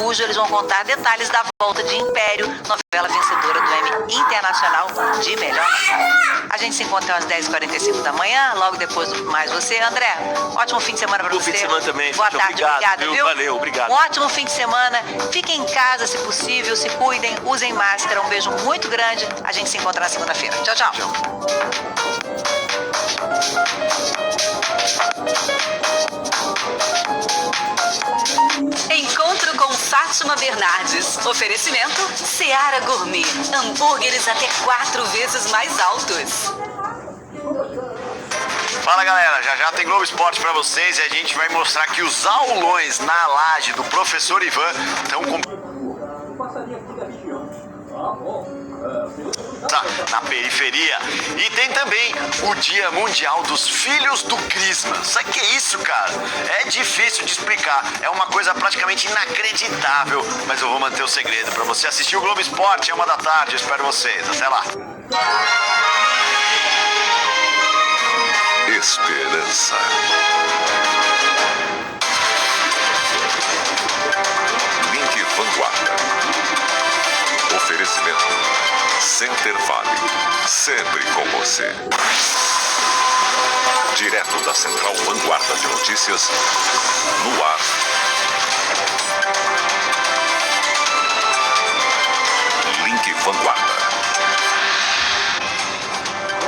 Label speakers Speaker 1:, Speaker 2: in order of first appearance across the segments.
Speaker 1: Araújo, eles vão contar detalhes da volta de Império, novela vencedora do Emmy Internacional de Melhor Natal. A gente se encontra às 10h45 da manhã, logo depois do Mais Você. André, ótimo fim de semana pra você.
Speaker 2: Bom fim de semana também.
Speaker 1: Boa tarde, obrigado, viu?
Speaker 2: Valeu, obrigado.
Speaker 1: Um ótimo fim de semana. Fiquem em casa, se possível, se cuidem, usem máscara. Um beijo muito grande. A gente se encontra na segunda-feira. Tchau, tchau.
Speaker 3: Encontro com Fátima Bernardes. Oferecimento Seara Gourmet. Hambúrgueres até 4 vezes mais altos.
Speaker 2: Fala galera, já tem Globo Esporte pra vocês e a gente vai mostrar que os aulões na laje do professor Ivan estão com... na periferia. E tem também o Dia Mundial dos Filhos do Crisma. Sabe o que é isso, cara? É difícil de explicar. É uma coisa praticamente inacreditável. Mas eu vou manter o segredo pra você assistir o Globo Esporte, é 1h da tarde. Eu espero vocês. Até lá.
Speaker 4: Esperança. Link Vanguarda. Oferecimento Center Vale, sempre com você. Direto da Central Vanguarda de Notícias, no ar. Link Vanguarda.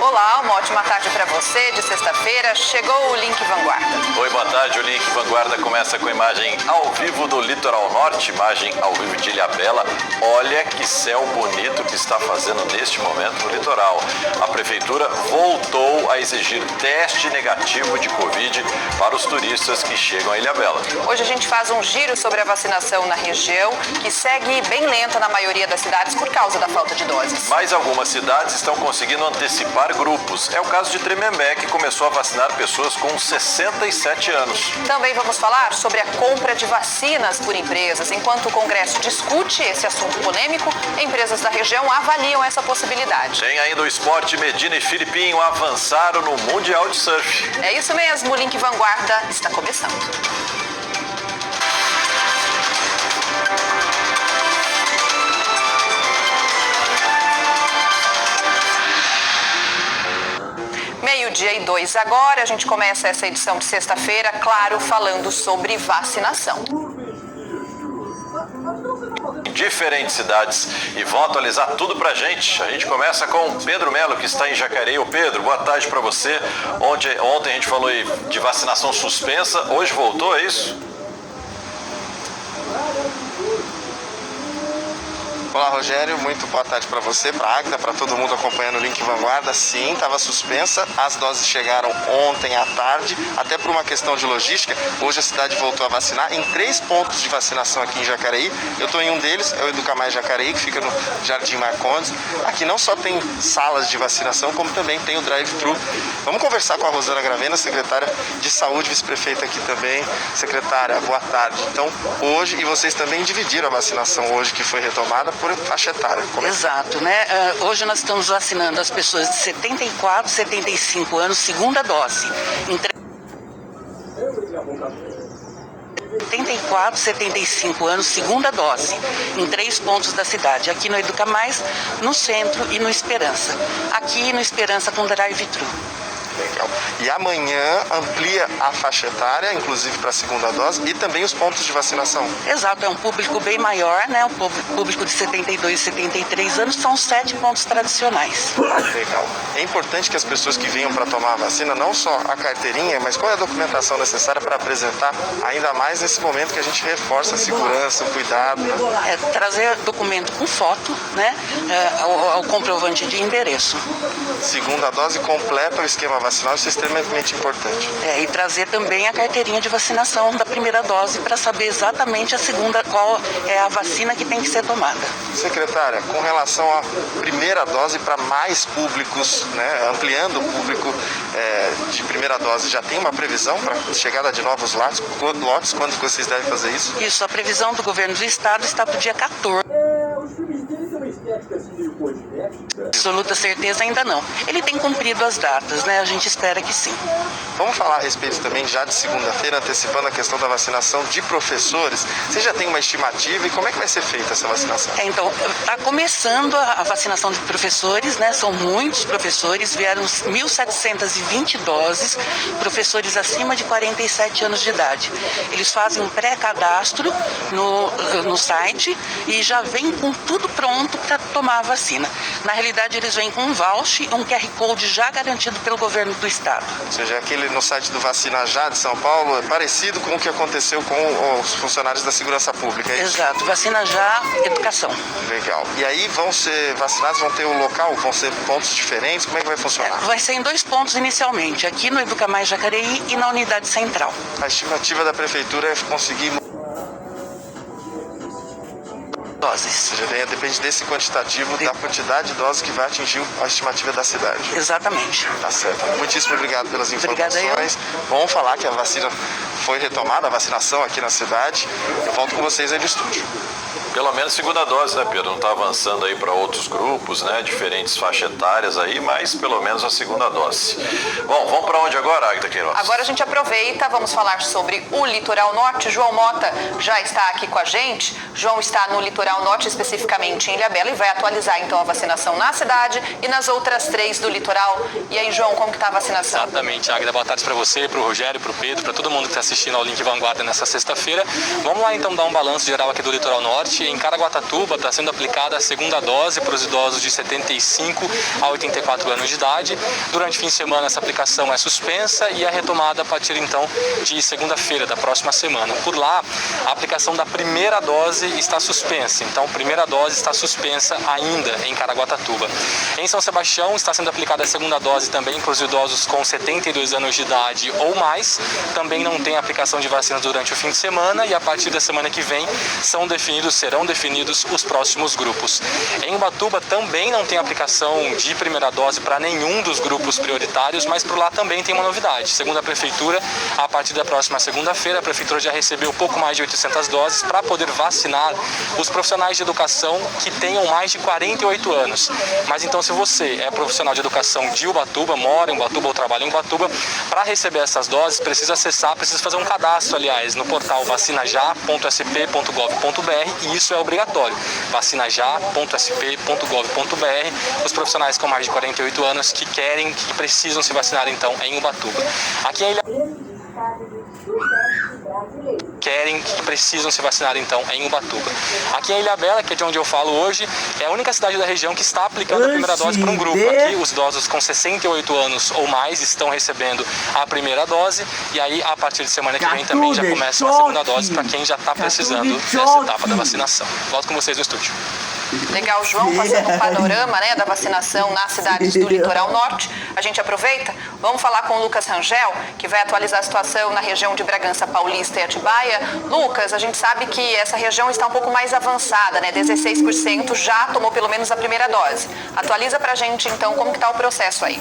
Speaker 3: Olá, uma ótima tarde para você de sexta-feira. Chegou o Link Vanguarda.
Speaker 5: Oi, boa tarde. O Link Vanguarda começa com imagem ao vivo do Litoral Norte, imagem ao vivo de Ilhabela. Olha que céu bonito que está fazendo neste momento no litoral. A prefeitura voltou a exigir teste negativo de Covid para os turistas que chegam a Ilhabela.
Speaker 3: Hoje a gente faz um giro sobre a vacinação na região, que segue bem lenta na maioria das cidades por causa da falta de doses.
Speaker 5: Mas algumas cidades estão conseguindo antecipar grupos. É o caso de Tremembé, que começou a vacinar pessoas com 67 anos.
Speaker 3: Também vamos falar sobre a compra de vacinas por empresas. Enquanto o Congresso discute esse assunto polêmico, empresas da região avaliam essa possibilidade.
Speaker 5: Tem ainda o esporte. Medina e Filipinho avançaram no Mundial de Surf.
Speaker 3: É isso mesmo, o Link Vanguarda está começando. Meio-dia e 2 agora, a gente começa essa edição de sexta-feira, claro, falando sobre vacinação.
Speaker 5: Diferentes cidades e vão atualizar tudo pra gente. A gente começa com o Pedro Melo, que está em Jacareí. Ô Pedro, boa tarde pra você. Ontem a gente falou aí de vacinação suspensa, hoje voltou, é isso?
Speaker 6: Olá, Rogério, muito boa tarde para você, para a Agda, para todo mundo acompanhando o Link Vanguarda. Sim, estava suspensa, as doses chegaram ontem à tarde, até por uma questão de logística. Hoje a cidade voltou a vacinar em 3 pontos de vacinação aqui em Jacareí. Eu estou em um deles, é o Educa Mais Jacareí, que fica no Jardim Marcondes. Aqui não só tem salas de vacinação, como também tem o drive-thru. Vamos conversar com a Rosana Gravena, secretária de Saúde, vice-prefeita aqui também. Secretária, boa tarde. Então, hoje, e vocês também dividiram a vacinação hoje, que foi retomada, por faixa etária.
Speaker 7: Exato, né? Hoje nós estamos vacinando as pessoas de 74, 75 anos, segunda dose. 74, 75 anos, segunda dose, em 3 pontos da cidade. Aqui no Educa Mais, no Centro e no Esperança. Aqui no Esperança com drive-thru.
Speaker 6: Legal. E amanhã amplia a faixa etária, inclusive para a segunda dose, e também os pontos de vacinação.
Speaker 7: Exato, é um público bem maior, né? O público de 72 e 73 anos são 7 pontos tradicionais.
Speaker 6: Legal. É importante que as pessoas que venham para tomar a vacina, não só a carteirinha, mas qual é a documentação necessária para apresentar, ainda mais nesse momento que a gente reforça a segurança, o cuidado. Né?
Speaker 7: Trazer documento com foto, né? O comprovante de endereço.
Speaker 6: Segunda dose completa o esquema vacinal, isso é extremamente importante.
Speaker 7: E trazer também a carteirinha de vacinação da primeira dose para saber exatamente a segunda, qual é a vacina que tem que ser tomada.
Speaker 6: Secretária, com relação à primeira dose para mais públicos, né, ampliando o público de primeira dose, já tem uma previsão para chegada de novos lotes? Quando vocês devem fazer isso?
Speaker 7: Isso, a previsão do governo do estado está para o dia 14.
Speaker 8: Os filmes dele têm uma estética assim meio codinete.
Speaker 7: Absoluta certeza ainda não. Ele tem cumprido as datas, né? A gente espera que sim.
Speaker 6: Vamos falar a respeito também, já de segunda-feira, antecipando a questão da vacinação de professores. Você já tem uma estimativa e como é que vai ser feita essa vacinação?
Speaker 7: Então, está começando a vacinação de professores, né? São muitos professores, vieram 1.720 doses, professores acima de 47 anos de idade. Eles fazem um pré-cadastro no site e já vêm com tudo pronto para tomar a vacina. Na realidade, eles vêm com um voucher, um QR Code já garantido pelo governo do estado.
Speaker 6: Ou seja, aquele no site do Vacina Já de São Paulo é parecido com o que aconteceu com os funcionários da segurança pública, é isso?
Speaker 7: Exato, Vacina Já, educação.
Speaker 6: Legal. E aí vão ser vacinados, vão ter um local, vão ser pontos diferentes, como é que vai funcionar?
Speaker 7: Vai ser em 2 pontos inicialmente, aqui no Educa Mais Jacareí e na unidade central.
Speaker 6: A estimativa da prefeitura é conseguir
Speaker 7: Doses.
Speaker 6: Ou seja, depende desse quantitativo, da quantidade de doses que vai atingir a estimativa da cidade.
Speaker 7: Exatamente.
Speaker 6: Tá certo. Muitíssimo obrigado pelas
Speaker 7: Obrigada
Speaker 6: informações. Vamos falar que a vacina foi retomada, a vacinação aqui na cidade. Eu volto com vocês aí no estúdio.
Speaker 5: Pelo menos segunda dose, né, Pedro? Não está avançando aí para outros grupos, né? Diferentes faixas etárias aí, mas pelo menos a segunda dose. Bom, vamos para onde agora, Agda Queiroz?
Speaker 3: Agora a gente aproveita, vamos falar sobre o Litoral Norte. João Mota já está aqui com a gente. João está no Litoral Norte, especificamente em Ilhabela, e vai atualizar então a vacinação na cidade e nas outras 3 do litoral. E aí, João, como que está a vacinação?
Speaker 8: Exatamente, Agda. Boa tarde para você, para o Rogério, para o Pedro, para todo mundo que está assistindo ao Link Vanguarda nessa sexta-feira. Vamos lá então dar um balanço geral aqui do Litoral Norte. Em Caraguatatuba está sendo aplicada a segunda dose para os idosos de 75 a 84 anos de idade. Durante o fim de semana essa aplicação é suspensa e é retomada a partir então de segunda-feira da próxima semana. Por lá, a aplicação da primeira dose está suspensa. Então, a primeira dose está suspensa ainda em Caraguatatuba. Em São Sebastião está sendo aplicada a segunda dose também para os idosos com 72 anos de idade ou mais. Também não tem aplicação de vacinas durante o fim de semana e a partir da semana que vem serão definidos os próximos grupos. Em Ubatuba também não tem aplicação de primeira dose para nenhum dos grupos prioritários, mas por lá também tem uma novidade. Segundo a Prefeitura, a partir da próxima segunda-feira, a Prefeitura já recebeu pouco mais de 800 doses para poder vacinar os profissionais de educação que tenham mais de 48 anos. Mas então, se você é profissional de educação de Ubatuba, mora em Ubatuba ou trabalha em Ubatuba, para receber essas doses, precisa fazer um cadastro, aliás, no portal vacinajá.sp.gov.br, e isso é obrigatório. vacinajá.sp.gov.br, os profissionais com mais de 48 anos que precisam se vacinar então em Ubatuba. Aqui em Aqui em Ilhabela, que é de onde eu falo hoje, é a única cidade da região que está aplicando a primeira dose para um grupo. Aqui, os idosos com 68 anos ou mais estão recebendo a primeira dose, e aí, a partir de semana que vem, também já começa a segunda dose para quem já está precisando dessa etapa da vacinação. Volto com vocês no estúdio.
Speaker 3: Legal, João, fazendo um panorama, né, da vacinação nas cidades do Litoral Norte. A gente aproveita, vamos falar com o Lucas Rangel, que vai atualizar a situação na região de Bragança Paulista e Atibaia. Lucas, a gente sabe que essa região está um pouco mais avançada, né? 16% já tomou pelo menos a primeira dose. Atualiza pra gente, então, como que está o processo aí.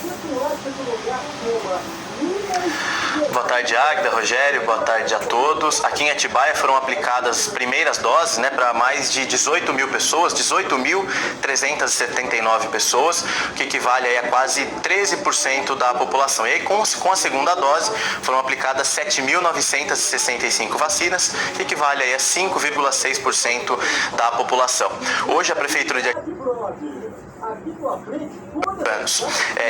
Speaker 9: Boa tarde, Agda, Rogério, boa tarde a todos. Aqui em Atibaia foram aplicadas as primeiras doses, né, para mais de 18 mil pessoas, 18.379 pessoas, o que equivale aí a quase 13% da população. E aí, com a segunda dose, foram aplicadas 7.965 vacinas, que equivale aí a 5,6% da população. Hoje, a Prefeitura de anos.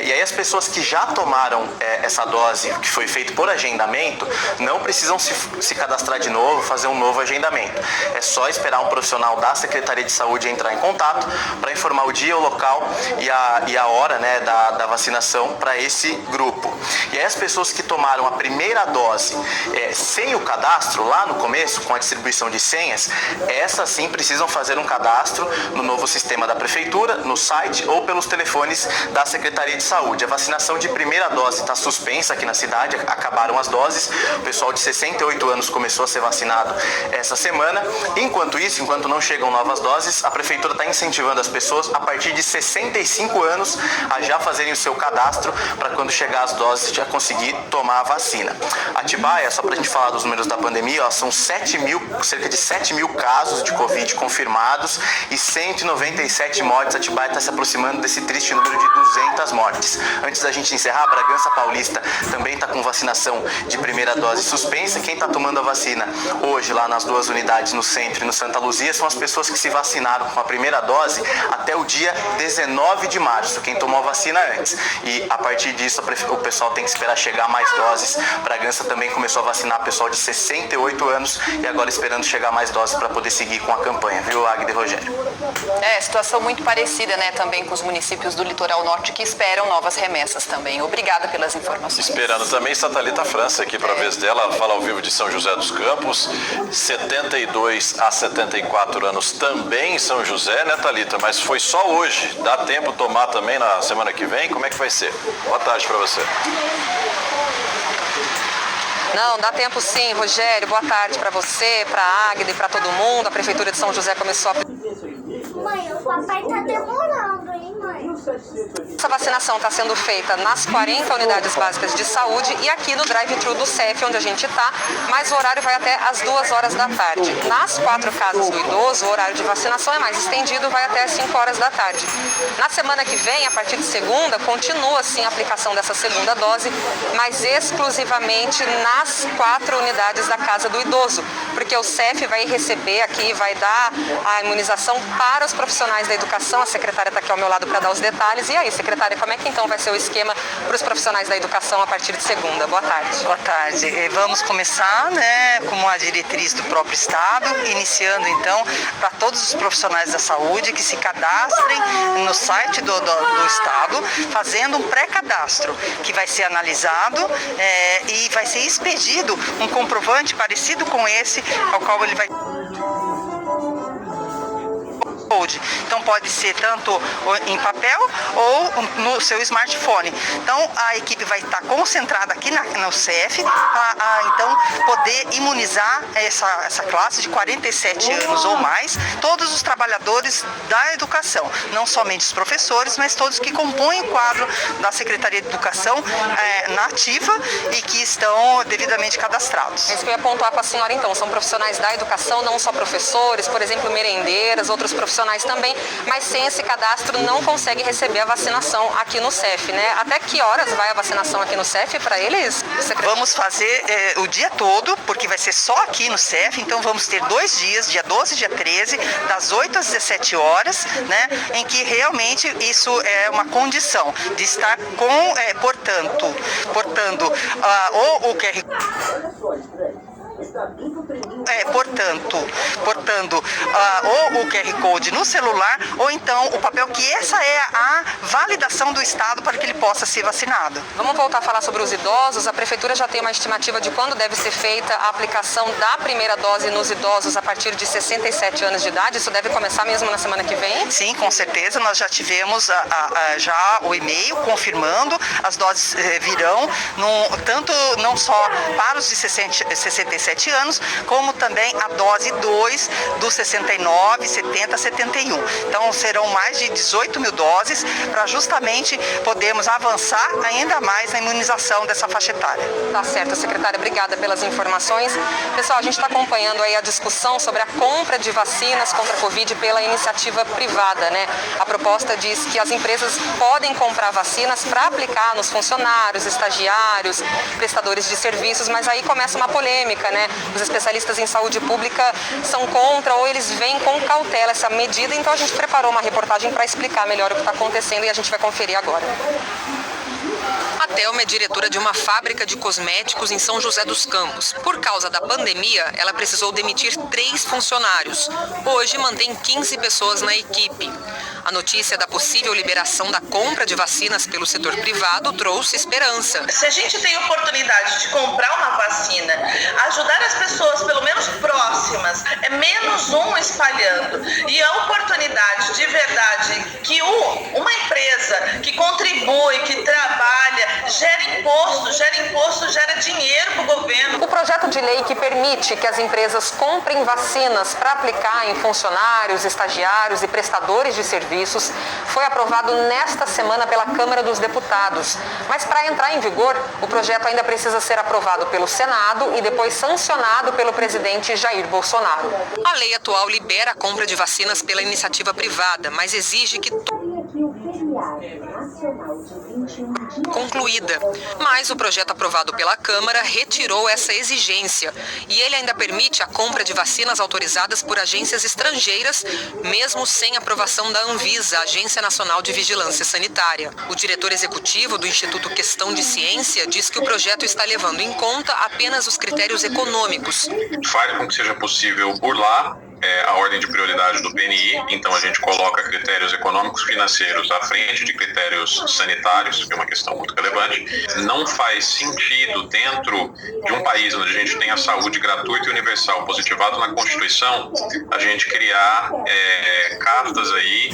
Speaker 9: E aí as pessoas que já tomaram essa dose, que foi feito por agendamento, não precisam se cadastrar de novo, fazer um novo agendamento. É só esperar um profissional da Secretaria de Saúde entrar em contato para informar o dia, o local e a hora, né, da vacinação para esse grupo. E aí as pessoas que tomaram a primeira dose sem o cadastro, lá no começo, com a distribuição de senhas, essas sim precisam fazer um cadastro no novo sistema da Prefeitura, no site ou pelos telefones da Secretaria de Saúde. A vacinação de primeira dose está suspensa aqui na cidade, acabaram as doses, o pessoal de 68 anos começou a ser vacinado essa semana. Enquanto isso, enquanto não chegam novas doses, a Prefeitura está incentivando as pessoas a partir de 65 anos a já fazerem o seu cadastro para quando chegar as doses já conseguir tomar a vacina. Atibaia, só para a gente falar dos números da pandemia, são cerca de 7 mil casos de Covid confirmados e 197 mortes. Atibaia está se aproximando aproximando desse triste número de 200 mortes. Antes da gente encerrar, Bragança Paulista também está com vacinação de primeira dose suspensa. Quem está tomando a vacina hoje lá nas 2 unidades, no centro e no Santa Luzia, são as pessoas que se vacinaram com a primeira dose até o dia 19 de março, quem tomou a vacina antes. E a partir disso, o pessoal tem que esperar chegar mais doses. Bragança também começou a vacinar pessoal de 68 anos e agora esperando chegar mais doses para poder seguir com a campanha, viu, Agda e Rogério?
Speaker 3: Situação muito parecida, né, também com os municípios do litoral norte que esperam novas remessas também. Obrigada pelas informações.
Speaker 5: Esperando também está Thalita França aqui para a vez dela, ela fala ao vivo de São José dos Campos, 72 a 74 anos também em São José, né, Thalita? Mas foi só hoje, dá tempo tomar também na semana que vem? Como é que vai ser? Boa tarde para você.
Speaker 10: Não, dá tempo sim, Rogério. Boa tarde para você, para a Agda e para todo mundo. A Prefeitura de São José começou a...
Speaker 11: Mãe, o papai tá demorando, hein, mãe?
Speaker 10: Essa vacinação está sendo feita nas 40 unidades básicas de saúde e aqui no drive-thru do CEF, onde a gente está, mas o horário vai até às 2 horas da tarde. Nas 4 casas do idoso, o horário de vacinação é mais estendido, vai até às 5 horas da tarde. Na semana que vem, a partir de segunda, continua sim a aplicação dessa segunda dose, mas exclusivamente nas 4 unidades da casa do idoso, porque o CEF vai receber aqui, vai dar a imunização para os profissionais da educação. A secretária está aqui ao meu lado para dar os detalhes. E aí, secretária, como é que então vai ser o esquema para os profissionais da educação a partir de segunda? Boa tarde.
Speaker 7: Boa tarde. Vamos começar, né, como a diretriz do próprio Estado, iniciando então para todos os profissionais da saúde que se cadastrem no site do Estado, fazendo um pré-cadastro que vai ser analisado e vai ser expedido um comprovante parecido com esse, ao qual ele vai... Então pode ser tanto em papel ou no seu smartphone. Então a equipe vai estar concentrada aqui no CEF para então poder imunizar essa classe de 47 anos ou mais, todos os trabalhadores da educação, não somente os professores, mas todos que compõem o quadro da Secretaria de Educação na ativa e que estão devidamente cadastrados.
Speaker 10: É isso que eu ia pontuar com a senhora então, são profissionais da educação, não só professores, por exemplo, merendeiras, outros profissionais também, mas sem esse cadastro não consegue receber a vacinação aqui no CEF, né? Até que horas vai a vacinação aqui no CEF para eles?
Speaker 7: Vamos fazer o dia todo, porque vai ser só aqui no CEF, então vamos ter 2 dias, dia 12 e dia 13, das 8 às 17 horas, né? Em que realmente isso é uma condição de estar portando ou o QR portando ou o QR Code no celular ou então o papel, que essa é a validação do Estado para que ele possa ser vacinado.
Speaker 10: Vamos voltar a falar sobre os idosos. A Prefeitura já tem uma estimativa de quando deve ser feita a aplicação da primeira dose nos idosos a partir de 67 anos de idade. Isso deve começar mesmo na semana que vem?
Speaker 7: Sim, com certeza. Nós já tivemos já o e-mail confirmando, as doses virão, tanto não só para os de 67 anos, como também a dose 2 dos 69, 70, 71. Então serão mais de 18 mil doses para justamente podermos avançar ainda mais na imunização dessa faixa etária.
Speaker 10: Tá certo, secretária, obrigada pelas informações. Pessoal, a gente está acompanhando aí a discussão sobre a compra de vacinas contra a Covid pela iniciativa privada, né? A proposta diz que as empresas podem comprar vacinas para aplicar nos funcionários, estagiários, prestadores de serviços, mas aí começa uma polêmica, né? Os especialistas em saúde pública são contra ou eles veem com cautela essa medida, então a gente preparou uma reportagem para explicar melhor o que está acontecendo e a gente vai conferir agora. A Thelma é diretora de uma fábrica de cosméticos em São José dos Campos. Por causa da pandemia, ela precisou demitir 3 funcionários. Hoje mantém 15 pessoas na equipe. A notícia da possível liberação da compra de vacinas pelo setor privado trouxe esperança.
Speaker 12: Se a gente tem oportunidade de comprar uma vacina, ajudar as pessoas pelo menos próximas, é menos um espalhando. E a oportunidade de verdade que uma empresa que contribui, que trabalha, gera imposto, gera dinheiro para o governo.
Speaker 10: O projeto de lei que permite que as empresas comprem vacinas para aplicar em funcionários, estagiários e prestadores de serviços foi aprovado nesta semana pela Câmara dos Deputados. Mas para entrar em vigor, o projeto ainda precisa ser aprovado pelo Senado e depois sancionado pelo presidente Jair Bolsonaro. A lei atual libera a compra de vacinas pela iniciativa privada, mas exige que concluída. Mas o projeto aprovado pela Câmara retirou essa exigência e ele ainda permite a compra de vacinas autorizadas por agências estrangeiras, mesmo sem aprovação da Anvisa, Agência Nacional de Vigilância Sanitária. O diretor executivo do Instituto Questão de Ciência diz que o projeto está levando em conta apenas os critérios econômicos.
Speaker 13: Faz com que seja possível burlar a ordem de prioridade do PNI, então a gente coloca critérios econômicos financeiros à frente de critérios sanitários, que é uma questão muito relevante. Não faz sentido, dentro de um país onde a gente tem a saúde gratuita e universal positivado na Constituição, a gente criar cartas aí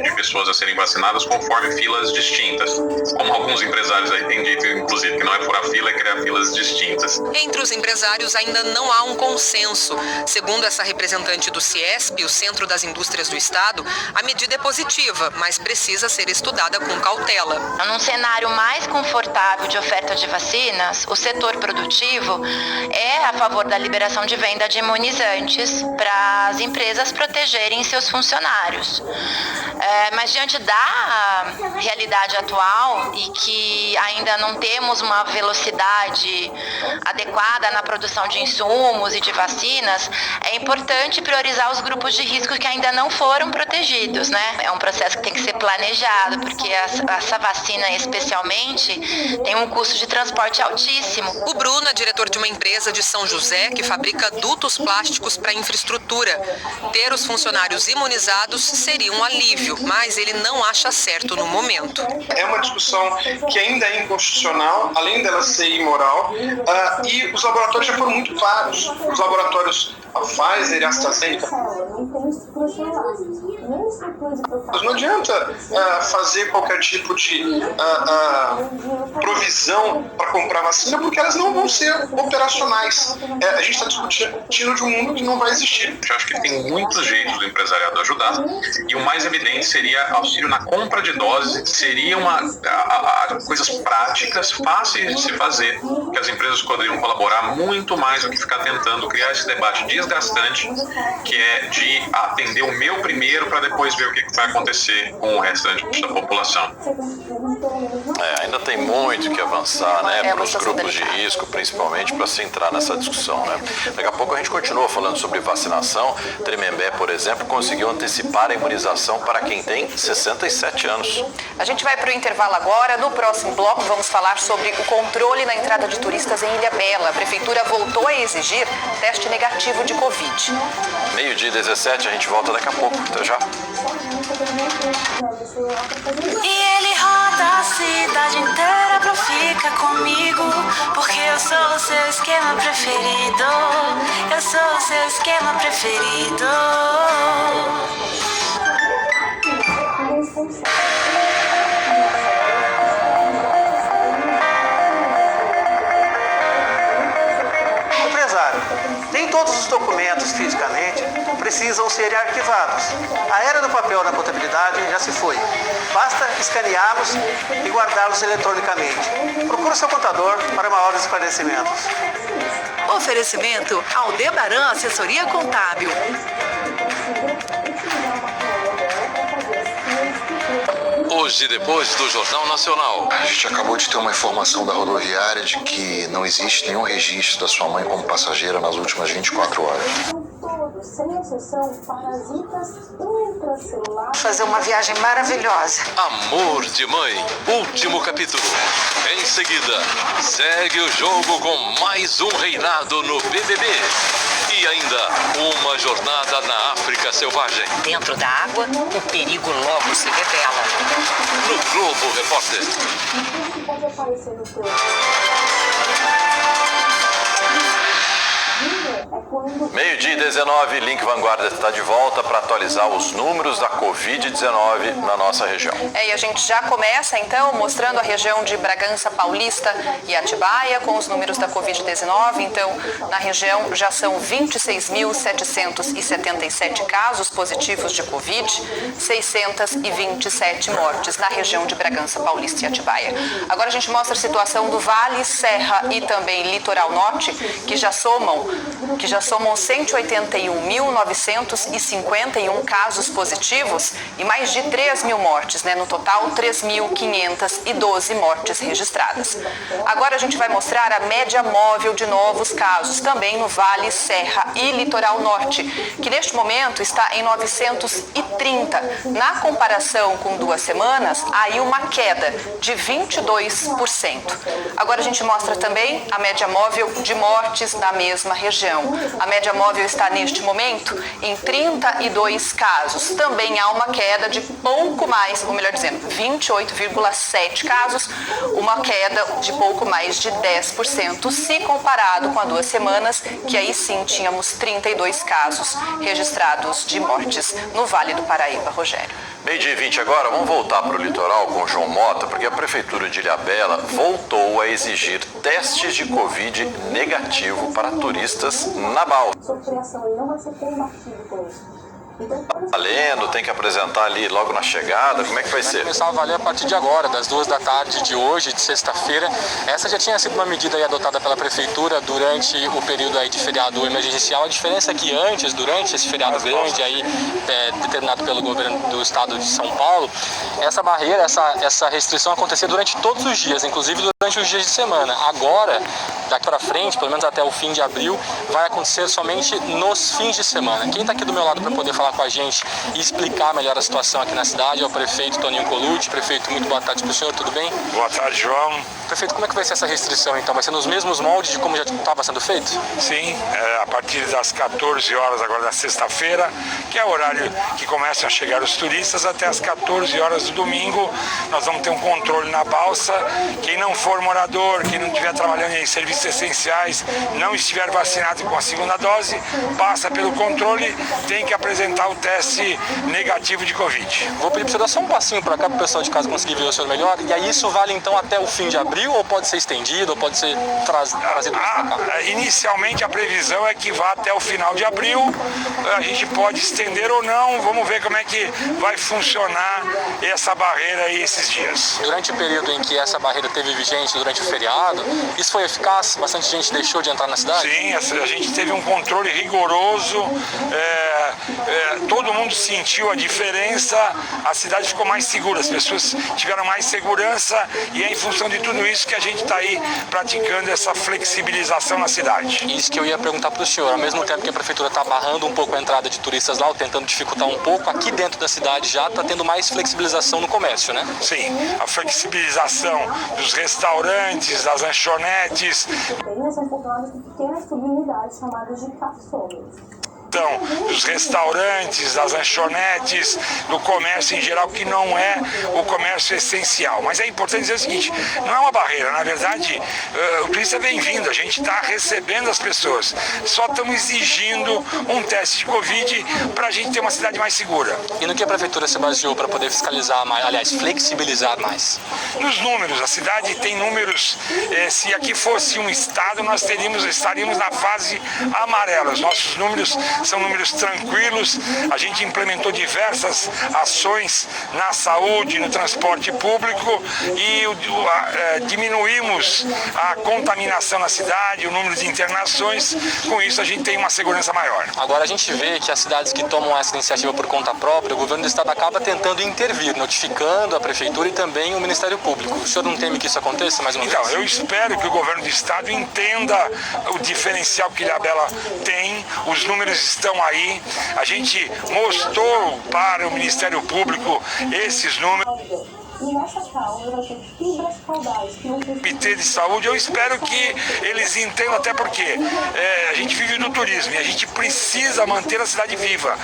Speaker 13: de pessoas a serem vacinadas conforme filas distintas. Como alguns empresários aí têm dito, inclusive, que não é furar fila, é criar filas distintas.
Speaker 10: Entre os empresários ainda não há um consenso. Segundo essa representante do CIESP, o Centro das Indústrias do Estado, a medida é positiva, mas precisa ser estudada com cautela.
Speaker 14: Num cenário mais confortável de oferta de vacinas, o setor produtivo é a favor da liberação de venda de imunizantes para as empresas protegerem seus funcionários. Mas diante da realidade atual e que ainda não temos uma velocidade adequada na produção de insumos e de vacinas, é importante priorizar os grupos de risco que ainda não foram protegidos, né? É um processo que tem que ser planejado, porque essa vacina especialmente tem um custo de transporte altíssimo.
Speaker 10: O Bruno é diretor de uma empresa de São José que fabrica dutos plásticos para infraestrutura. Ter os funcionários imunizados seria um alívio, mas ele não acha certo no momento.
Speaker 15: É uma discussão que ainda é inconstitucional, além dela ser imoral, e os laboratórios já foram muito claros. Os laboratórios Pfizer e AstraZeneca. Mas não adianta fazer qualquer tipo de provisão para comprar vacina, porque elas não vão ser operacionais. A gente está discutindo de um mundo que não vai existir.
Speaker 13: Eu acho que tem muitos jeitos do empresariado ajudar, e o mais evidente seria auxílio na compra de doses, seria coisas práticas, fáceis de se fazer, que as empresas poderiam colaborar muito mais do que ficar tentando criar esse debate desgastante, que é de atender o meu primeiro para depois ver o que vai acontecer com o restante da população.
Speaker 5: Ainda tem muito que avançar, né, para os grupos de risco, principalmente para se entrar nessa discussão, né? Daqui a pouco a gente continua falando sobre vacinação. Tremembé, por exemplo, conseguiu antecipar a imunização para quem tem 67 anos.
Speaker 3: A gente vai para o intervalo agora. No próximo bloco vamos falar sobre o controle na entrada de turistas em Ilhabela. A prefeitura voltou a exigir teste negativo de Covid.
Speaker 5: 12h17, a gente volta daqui a pouco. Até já.
Speaker 16: E ele roda a cidade inteira pra ficar comigo, porque eu sou o seu esquema preferido. Eu sou o seu esquema preferido.
Speaker 17: Empresário, nem todos os documentos fisicamente precisam ser arquivados. A era do papel na contabilidade já se foi. Basta escaneá-los e guardá-los eletronicamente. Procure seu contador para maiores esclarecimentos.
Speaker 18: Oferecimento Aldebaran Assessoria Contábil.
Speaker 19: Hoje, depois do Jornal Nacional.
Speaker 20: A gente acabou de ter uma informação da rodoviária de que não existe nenhum registro da sua mãe como passageira nas últimas 24 horas.
Speaker 11: Sem exceção, parasitas intracelular.
Speaker 18: Fazer uma viagem maravilhosa.
Speaker 19: Amor de Mãe, último capítulo. Em seguida, segue o jogo com mais um reinado no BBB. E ainda uma jornada na África Selvagem.
Speaker 10: Dentro da água, o perigo logo se revela.
Speaker 19: No Globo Repórter.
Speaker 11: Pode aparecer no teu.
Speaker 5: Meio-dia 19, Link Vanguarda está de volta para atualizar os números da Covid-19 na nossa região.
Speaker 3: E a gente já começa então mostrando a região de Bragança Paulista e Atibaia com os números da Covid-19. Então, na região já são 26.777 casos positivos de Covid, 627 mortes na região de Bragança Paulista e Atibaia. Agora a gente mostra a situação do Vale, Serra e também Litoral Norte, que já somam com 181.951 casos positivos e mais de 3 mil mortes, né? No total, 3.512 mortes registradas. Agora a gente vai mostrar a média móvel de novos casos, também no Vale, Serra e Litoral Norte, que neste momento está em 930. Na comparação com 2 semanas, há aí uma queda de 22%. Agora a gente mostra também a média móvel de mortes na mesma região. A média móvel está neste momento em 32 casos. Também há uma queda de pouco mais, ou melhor dizendo, 28,7 casos, uma queda de pouco mais de 10%, se comparado com há 2 semanas, que aí sim tínhamos 32 casos registrados de mortes no Vale do Paraíba, Rogério.
Speaker 5: 12h20 agora, vamos voltar para o litoral com o João Mota, porque a Prefeitura de Ilhabela voltou a exigir testes de Covid negativo para turistas na balsa. Valendo, tem que apresentar ali logo na chegada, como é que vai ser?
Speaker 8: Vai começar a valer a partir de agora, das 2 da tarde de hoje, de sexta-feira. Essa já tinha sido uma medida aí adotada pela Prefeitura durante o período aí de feriado emergencial. A diferença é que antes, durante esse feriado grande aí, determinado pelo governo do estado de São Paulo, essa barreira, essa restrição acontecia durante todos os dias, inclusive durante os dias de semana. Agora, daqui para frente, pelo menos até o fim de abril, vai acontecer somente nos fins de semana. Quem está aqui do meu lado para poder falar com a gente e explicar melhor a situação aqui na cidade é o prefeito Toninho Colucci. Prefeito, muito boa tarde para o senhor, tudo bem?
Speaker 21: Boa tarde, João.
Speaker 8: Prefeito, como é que vai ser essa restrição então? Vai ser nos mesmos moldes de como já estava sendo feito?
Speaker 21: Sim, a partir das 14 horas agora na sexta-feira, que é o horário que começam a chegar os turistas, até as 14 horas do domingo, nós vamos ter um controle na balsa. Quem não for morador, quem não estiver trabalhando em serviços essenciais, não estiver vacinado com a segunda dose, passa pelo controle, tem que apresentar o teste negativo de Covid.
Speaker 8: Vou pedir para você dar só um passinho para cá para o pessoal de casa conseguir ver o senhor melhor. E aí isso vale então até o fim de abril ou pode ser estendido ou pode ser trazido para cá?
Speaker 21: Inicialmente a previsão é que vá até o final de abril. A gente pode estender ou não. Vamos ver como é que vai funcionar essa barreira aí esses dias.
Speaker 8: Durante o período em que essa barreira teve vigente durante o feriado, isso foi eficaz? Bastante gente deixou de entrar na cidade?
Speaker 21: Sim, a gente teve um controle rigoroso. Todo mundo sentiu a diferença, a cidade ficou mais segura, as pessoas tiveram mais segurança e é em função de tudo isso que a gente está aí praticando essa flexibilização na cidade.
Speaker 8: Isso que eu ia perguntar para o senhor, ao mesmo tempo que a prefeitura está barrando um pouco a entrada de turistas lá, ou tentando dificultar um pouco, aqui dentro da cidade já está tendo mais flexibilização no comércio, né?
Speaker 21: Sim, a flexibilização dos restaurantes, das lanchonetes.
Speaker 22: São populadas por pequenas comunidades chamadas de caçolas.
Speaker 21: Dos restaurantes, das lanchonetes, do comércio em geral, que não é o comércio essencial. Mas é importante dizer o seguinte, não é uma barreira, na verdade, o turista é bem-vindo, a gente está recebendo as pessoas, só estamos exigindo um teste de Covid para a gente ter uma cidade mais segura.
Speaker 8: E no que a prefeitura se baseou para poder fiscalizar mais, aliás, flexibilizar mais?
Speaker 21: Nos números, a cidade tem números, se aqui fosse um estado, nós estaríamos na fase amarela, os nossos números são números tranquilos, a gente implementou diversas ações na saúde, no transporte público e diminuímos a contaminação na cidade, o número de internações, com isso a gente tem uma segurança maior.
Speaker 8: Agora a gente vê que as cidades que tomam essa iniciativa por conta própria, o governo do estado acaba tentando intervir, notificando a prefeitura e também o Ministério Público. O senhor não teme que isso aconteça mais uma vez?
Speaker 21: Então, eu espero que o governo do estado entenda o diferencial que Ilhabela tem, os números estão aí, a gente mostrou para o Ministério Público esses números.
Speaker 22: E nessa causa vai ter fibras caudais.
Speaker 21: Comitê de saúde, eu espero que eles entendam, até porque a gente vive do turismo e a gente precisa manter a cidade viva.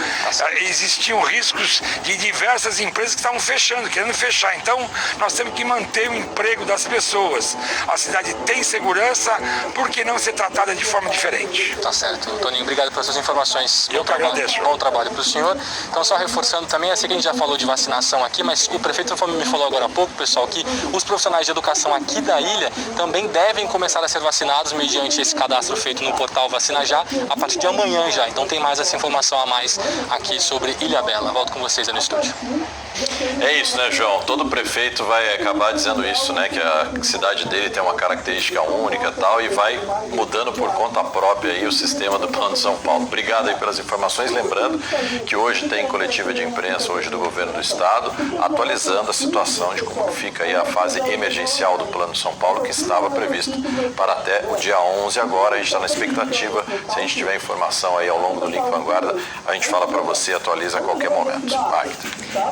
Speaker 21: Existiam riscos de diversas empresas que estavam fechando, querendo fechar. Então, nós temos que manter o emprego das pessoas. A cidade tem segurança, por que não ser tratada de forma diferente?
Speaker 8: Tá certo. Toninho, obrigado pelas suas informações.
Speaker 21: Eu que agradeço.
Speaker 8: Bom trabalho para o senhor. Então, só reforçando também, eu sei que a gente já falou de vacinação aqui, mas o prefeito me falou agora há pouco, pessoal, que os profissionais de educação aqui da ilha também devem começar a ser vacinados mediante esse cadastro feito no portal Vacina Já, a partir de amanhã já. Então tem mais essa informação a mais aqui sobre Ilhabela. Volto com vocês aí no estúdio.
Speaker 5: É isso, né, João? Todo prefeito vai acabar dizendo isso, né? Que a cidade dele tem uma característica única e tal, e vai mudando por conta própria aí o sistema do Plano São Paulo. Obrigado aí pelas informações. Lembrando que hoje tem coletiva de imprensa hoje do governo do estado, atualizando a situação de como fica aí a fase emergencial do Plano São Paulo, que estava previsto para até o dia 11 agora. A gente está na expectativa, se a gente tiver informação aí ao longo do Link Vanguarda, a gente fala para você, atualiza a qualquer momento. Magda.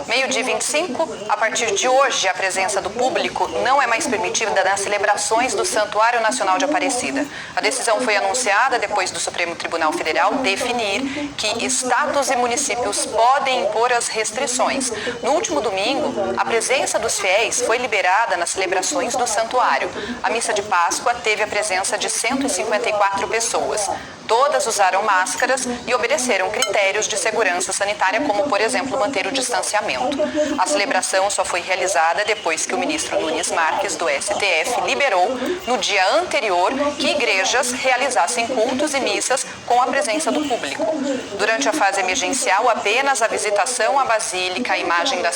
Speaker 3: Meio-dia 25, a partir de hoje, a presença do público não é mais permitida nas celebrações do Santuário Nacional de Aparecida. A decisão foi anunciada depois do Supremo Tribunal Federal definir que estados e municípios podem impor as restrições. No último domingo, a presença dos fiéis foi liberada nas celebrações do santuário. A missa de Páscoa teve a presença de 154 pessoas. Todas usaram máscaras e obedeceram critérios de segurança sanitária, como, por exemplo, manter o distanciamento. A celebração só foi realizada depois que o ministro Nunes Marques, do STF, liberou, no dia anterior, que igrejas realizassem cultos e missas com a presença do público. Durante a fase emergencial, apenas a visitação à basílica, a imagem da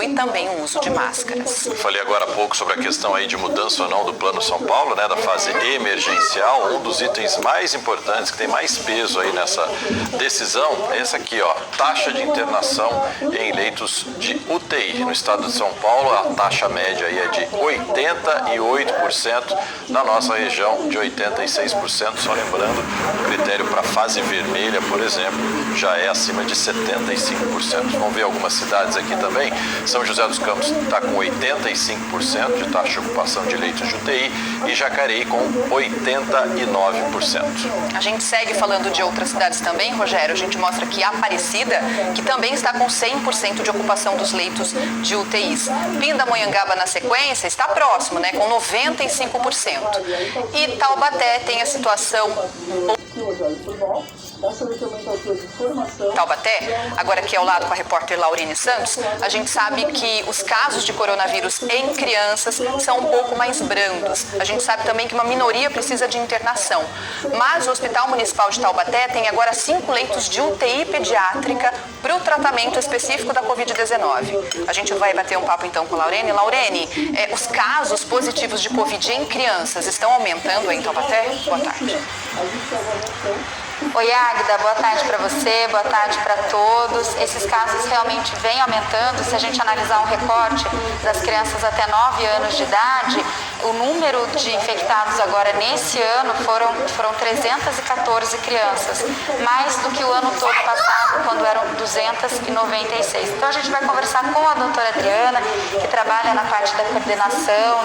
Speaker 3: e também o uso de máscaras.
Speaker 5: Eu falei agora há pouco sobre a questão aí de mudança ou não do Plano São Paulo, né, da fase emergencial. Um dos itens mais importantes, que tem mais peso aí nessa decisão, é esse aqui, ó, taxa de internação em leitos de UTI. No estado de São Paulo, a taxa média aí é de 88%, na nossa região de 86%, só lembrando, o critério para fase vermelha, por exemplo, já é acima de 75%. Vamos ver algumas cidades aqui também. São José dos Campos está com 85% de taxa de ocupação de leitos de UTI e Jacareí com 89%.
Speaker 3: A gente segue falando de outras cidades também, Rogério. A gente mostra que Aparecida, que também está com 100% de ocupação dos leitos de UTIs. Pindamonhangaba, na sequência, está próximo, né, com 95%. E Taubaté tem a situação... Taubaté, agora aqui ao lado com a repórter Laurine Santos, a gente sabe que os casos de coronavírus em crianças são um pouco mais brandos. A gente sabe também que uma minoria precisa de internação. Mas o Hospital Municipal de Taubaté tem agora 5 leitos de UTI pediátrica para o tratamento específico da Covid-19. A gente vai bater um papo então com a Laurene. Laurene, os casos positivos de Covid em crianças estão aumentando aí em Taubaté? Boa tarde.
Speaker 1: Oi, Águida, boa tarde para você, boa tarde para todos. Esses casos realmente vêm aumentando. Se a gente analisar um recorte das crianças até 9 anos de idade, o número de infectados agora nesse ano foram 314 crianças, mais do que o ano todo passado, quando eram 296. Então a gente vai conversar com a doutora Adriana, que trabalha na parte da coordenação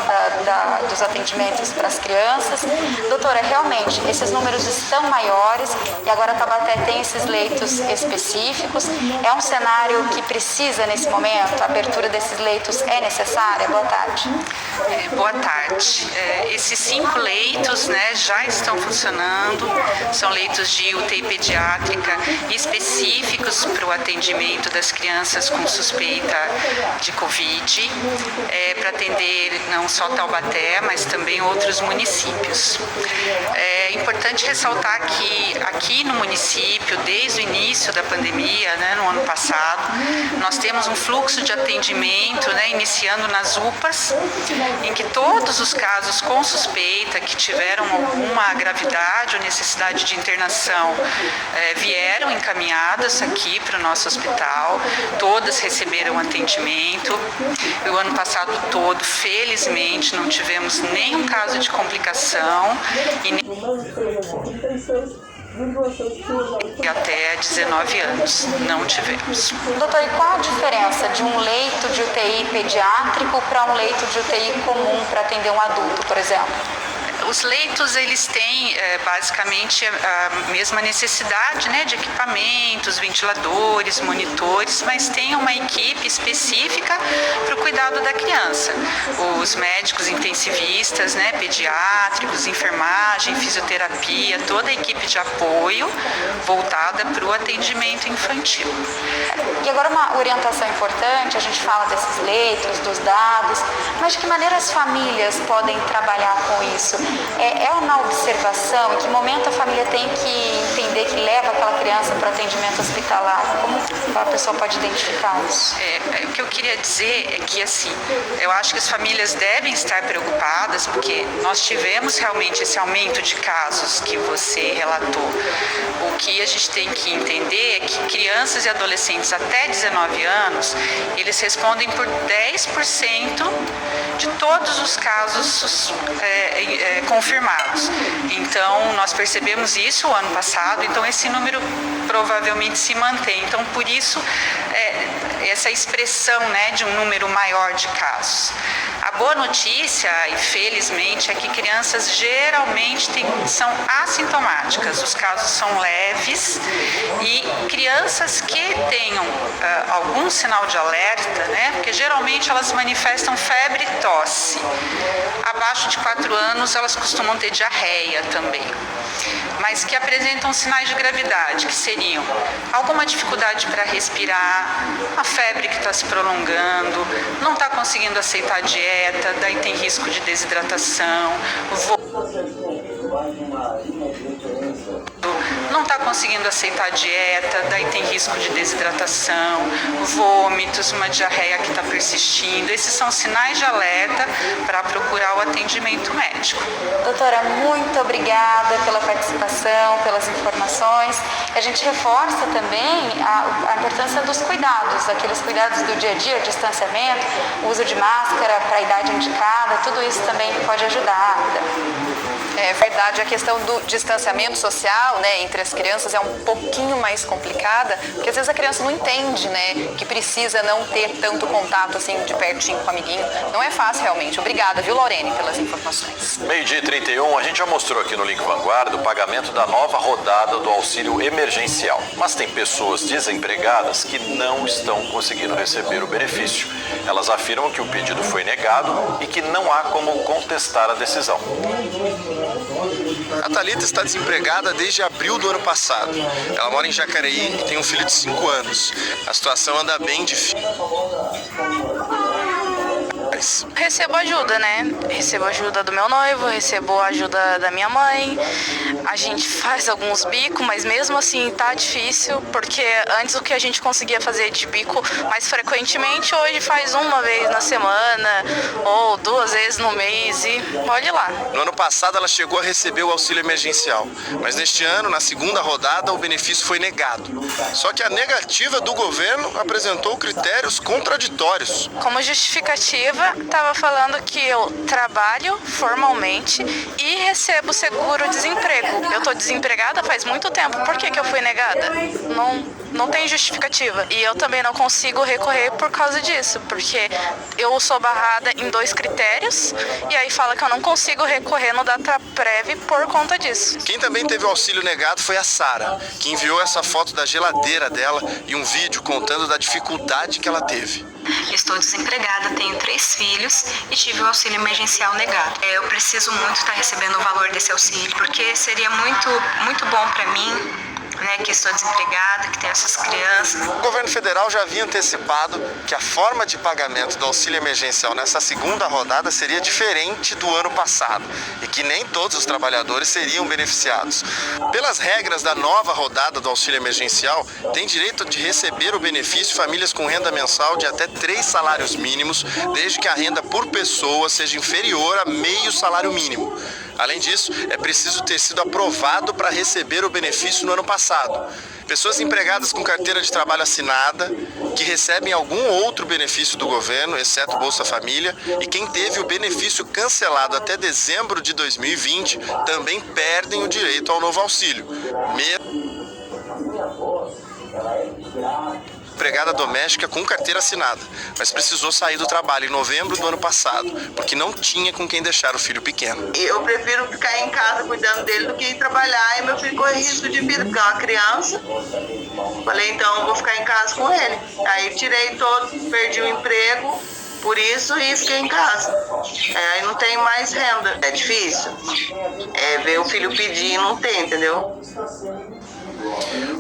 Speaker 1: dos atendimentos para as crianças. Doutora, realmente, esses números estão maiores, e agora a Taubaté tem esses leitos específicos. É um cenário que precisa nesse momento? A abertura desses leitos é necessária? Boa tarde.
Speaker 7: Boa tarde. Esses 5 leitos, né, já estão funcionando. São leitos de UTI pediátrica específicos para o atendimento das crianças com suspeita de Covid, para atender não só Taubaté, mas também outros municípios. É importante ressaltar que aqui no município, desde o início da pandemia, né, no ano passado, nós temos um fluxo de atendimento, né, iniciando nas UPAs, em que todos os casos com suspeita que tiveram alguma gravidade ou necessidade de internação vieram encaminhadas aqui para o nosso hospital. Todas receberam atendimento. O ano passado todo, felizmente, não tivemos nenhum caso de complicação e até 19 anos não tivemos.
Speaker 1: Doutor, e qual a diferença de um leito de UTI pediátrico para um leito de UTI comum para atender um adulto, por exemplo?
Speaker 2: Os leitos, eles têm basicamente a mesma necessidade, né, de equipamentos, ventiladores, monitores, mas tem uma equipe específica para o cuidado da criança. Os médicos intensivistas, né, pediátricos, enfermagem, fisioterapia, toda a equipe de apoio voltada para o atendimento infantil.
Speaker 1: E agora uma orientação importante, a gente fala desses leitos, dos dados, mas de que maneira as famílias podem trabalhar com isso? É uma observação, em que momento a família tem que entender que leva aquela criança para o atendimento hospitalar? Como a pessoa pode identificar isso?
Speaker 2: O que eu queria dizer é que, assim, eu acho que as famílias devem estar preocupadas, porque nós tivemos realmente esse aumento de casos que você relatou. O que a gente tem que entender é que crianças e adolescentes até 19 anos, eles respondem por 10% de todos os casos confirmados. Então, nós percebemos isso o ano passado, então esse número provavelmente se mantém. Então, por isso, essa expressão, né, de um número maior de casos. A boa notícia, infelizmente, é que crianças geralmente são assintomáticas, os casos são leves, e crianças que tenham algum sinal de alerta, né, porque geralmente elas manifestam febre e tosse. Abaixo de 4 anos elas costumam ter diarreia também, mas que apresentam sinais de gravidade, que seriam alguma dificuldade para respirar, a febre que está se prolongando, não está conseguindo aceitar a dieta, daí tem risco de desidratação, não está conseguindo aceitar a dieta, daí tem risco de desidratação, vômitos, uma diarreia que está persistindo. Esses são sinais de alerta para procurar o atendimento médico.
Speaker 1: Doutora, muito obrigada pela participação, pelas informações. A gente reforça também a importância dos cuidados, aqueles cuidados do dia a dia, o distanciamento, o uso de máscara para a idade indicada, tudo isso também pode ajudar.
Speaker 3: É verdade, a questão do distanciamento social, né, entre as crianças é um pouquinho mais complicada, porque às vezes a criança não entende, né, que precisa não ter tanto contato assim de pertinho com o amiguinho. Não é fácil realmente. Obrigada, viu, Lorene, pelas informações.
Speaker 5: 12h31, a gente já mostrou aqui no Link Vanguarda o pagamento da nova rodada do auxílio emergencial. Mas tem pessoas desempregadas que não estão conseguindo receber o benefício. Elas afirmam que o pedido foi negado e que não há como contestar a decisão.
Speaker 6: A Thalita está desempregada desde abril do ano passado. Ela mora em Jacareí e tem um filho de 5 anos. A situação anda bem difícil.
Speaker 4: Recebo ajuda, né? Recebo ajuda do meu noivo, recebo ajuda da minha mãe. A gente faz alguns bicos, mas mesmo assim tá difícil, porque antes o que a gente conseguia fazer de bico mais frequentemente, hoje faz uma vez na semana ou 2 vezes no mês e olhe lá.
Speaker 6: No ano passado ela chegou a receber o auxílio emergencial, mas neste ano, na segunda rodada, o benefício foi negado. Só que a negativa do governo apresentou critérios contraditórios.
Speaker 4: Como justificativa, estava falando que eu trabalho formalmente e recebo seguro-desemprego. Eu estou desempregada faz muito tempo. Por que eu fui negada? Não tem justificativa. E eu também não consigo recorrer por causa disso, porque eu sou barrada em 2 critérios e aí fala que eu não consigo recorrer no DataPrev por conta disso.
Speaker 6: Quem também teve o auxílio negado foi a Sara, que enviou essa foto da geladeira dela e um vídeo contando da dificuldade que ela teve.
Speaker 23: Estou desempregada, tenho 3 filhos e tive o auxílio emergencial negado. Eu preciso muito estar recebendo o valor desse auxílio, porque seria muito bom para mim, né, que estou desempregada, que tenho essas crianças.
Speaker 6: O governo federal já havia antecipado que a forma de pagamento do auxílio emergencial nessa segunda rodada seria diferente do ano passado e que nem todos os trabalhadores seriam beneficiados. Pelas regras da nova rodada do auxílio emergencial, tem direito de receber o benefício famílias com renda mensal de até 3 salários mínimos, desde que a renda por pessoa seja inferior a meio salário mínimo. Além disso, é preciso ter sido aprovado para receber o benefício no ano passado. Pessoas empregadas com carteira de trabalho assinada, que recebem algum outro benefício do governo, exceto Bolsa Família, e quem teve o benefício cancelado até dezembro de 2020, também perdem o direito ao novo auxílio. empregada doméstica com carteira assinada, mas precisou sair do trabalho em novembro do ano passado, porque não tinha com quem deixar o filho pequeno.
Speaker 9: Eu prefiro ficar em casa cuidando dele do que ir trabalhar, e meu filho corre risco de vida, porque é uma criança. Falei, então eu vou ficar em casa com ele. Aí tirei todo, perdi o emprego, por isso e fiquei em casa. Aí não tem mais renda. É difícil. Ver o filho pedir e não tem, entendeu?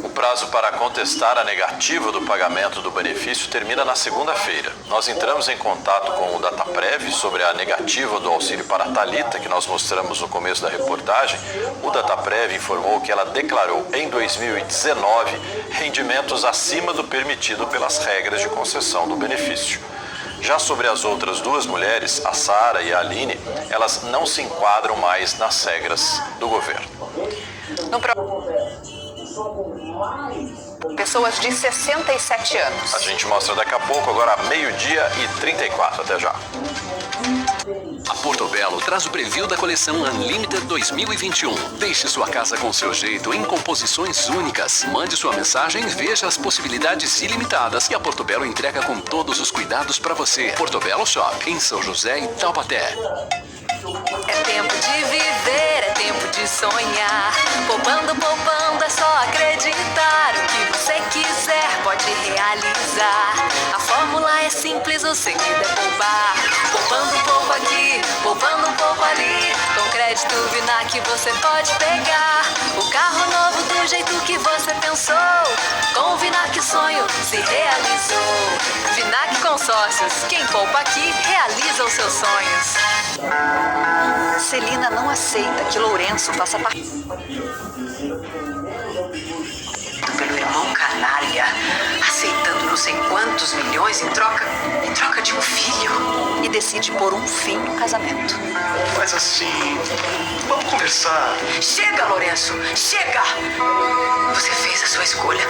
Speaker 5: O prazo para contestar a negativa do pagamento do benefício termina na segunda-feira. Nós entramos em contato com o Dataprev sobre a negativa do auxílio para a Thalita, que nós mostramos no começo da reportagem. O Dataprev informou que ela declarou em 2019 rendimentos acima do permitido pelas regras de concessão do benefício. Já sobre as outras duas mulheres, a Sara e a Aline, elas não se enquadram mais nas regras do governo.
Speaker 3: Pessoas de 67 anos.
Speaker 5: A gente mostra daqui a pouco, agora 12h34. Até já.
Speaker 12: A Portobello traz o preview da coleção Unlimited 2021. Deixe sua casa com seu jeito em composições únicas. Mande sua mensagem e veja as possibilidades ilimitadas que a Portobello entrega com todos os cuidados para você. Portobello Shop, em São José e Taubaté.
Speaker 16: É tempo de viver, é tempo de sonhar. Poupando, poupando, é só acreditar. O que você quiser pode realizar. A fórmula é simples, o segredo é poupar. Poupando um pouco aqui, poupando um pouco ali. Com crédito Vinac você pode pegar o carro novo do jeito que você pensou. Com o Vinac sonho se realizou. Vinac Consórcios, quem poupa aqui realiza os seus sonhos.
Speaker 18: Celina não aceita que Lourenço faça parte
Speaker 14: pelo irmão canalha, aceitando não sei quantos milhões em troca de um filho.
Speaker 18: E decide pôr um fim no casamento.
Speaker 24: Mas assim, vamos conversar.
Speaker 14: Chega, Lourenço, chega! Você fez a sua escolha.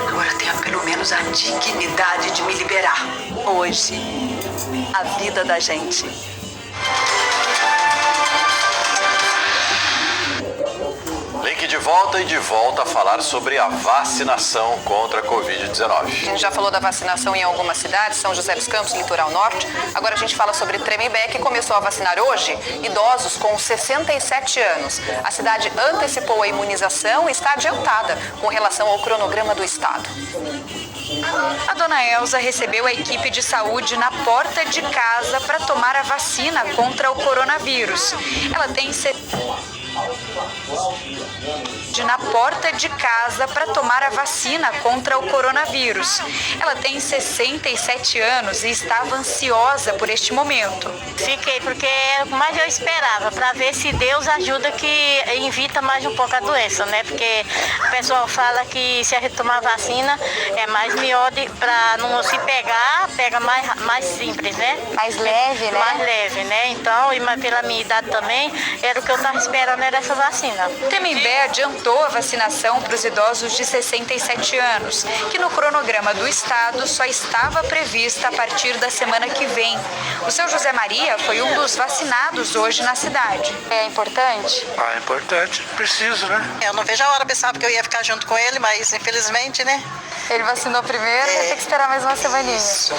Speaker 14: Agora tenha pelo menos a dignidade de me liberar.
Speaker 18: Hoje, a vida da gente.
Speaker 5: Link de volta e de volta a falar sobre a vacinação contra a Covid-19.
Speaker 3: A gente já falou da vacinação em algumas cidades, São José dos Campos, Litoral Norte. Agora a gente fala sobre Tremembé, que começou a vacinar hoje idosos com 67 anos. A cidade antecipou a imunização e está adiantada com relação ao cronograma do estado.
Speaker 1: A dona Elza recebeu a equipe de saúde na porta de casa para tomar a vacina contra o coronavírus. Ela tem na porta de casa para tomar a vacina contra o coronavírus. Ela tem 67 anos e estava ansiosa por este momento.
Speaker 25: Fiquei porque era o que mais eu esperava, para ver se Deus ajuda que evita mais um pouco a doença, né? Porque o pessoal fala que se a gente tomar vacina é mais melhor para não se pegar, pega mais simples, né?
Speaker 1: Mais leve, né?
Speaker 25: Mais leve, né? Então, e pela minha idade também, era o que eu estava esperando, era essa vacina.
Speaker 1: Tremembé adiantou a vacinação para os idosos de 67 anos, que no cronograma do estado só estava prevista a partir da semana que vem. O seu José Maria foi um dos vacinados hoje na cidade. É importante?
Speaker 21: É importante, preciso, né?
Speaker 18: Eu não vejo a hora, pensava que eu ia ficar junto com ele, mas infelizmente, né?
Speaker 1: Ele vacinou primeiro e vai ter que esperar mais uma semaninha.
Speaker 18: Isso.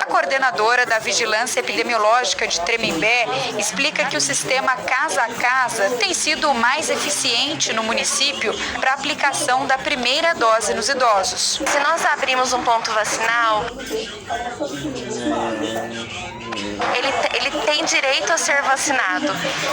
Speaker 1: A coordenadora da Vigilância Epidemiológica de Tremembé explica que o sistema Casa a Casa tem sido o mais eficiente no município para a aplicação da primeira dose nos idosos.
Speaker 25: Se nós abrimos um ponto vacinal, ele tem direito a ser vacinado.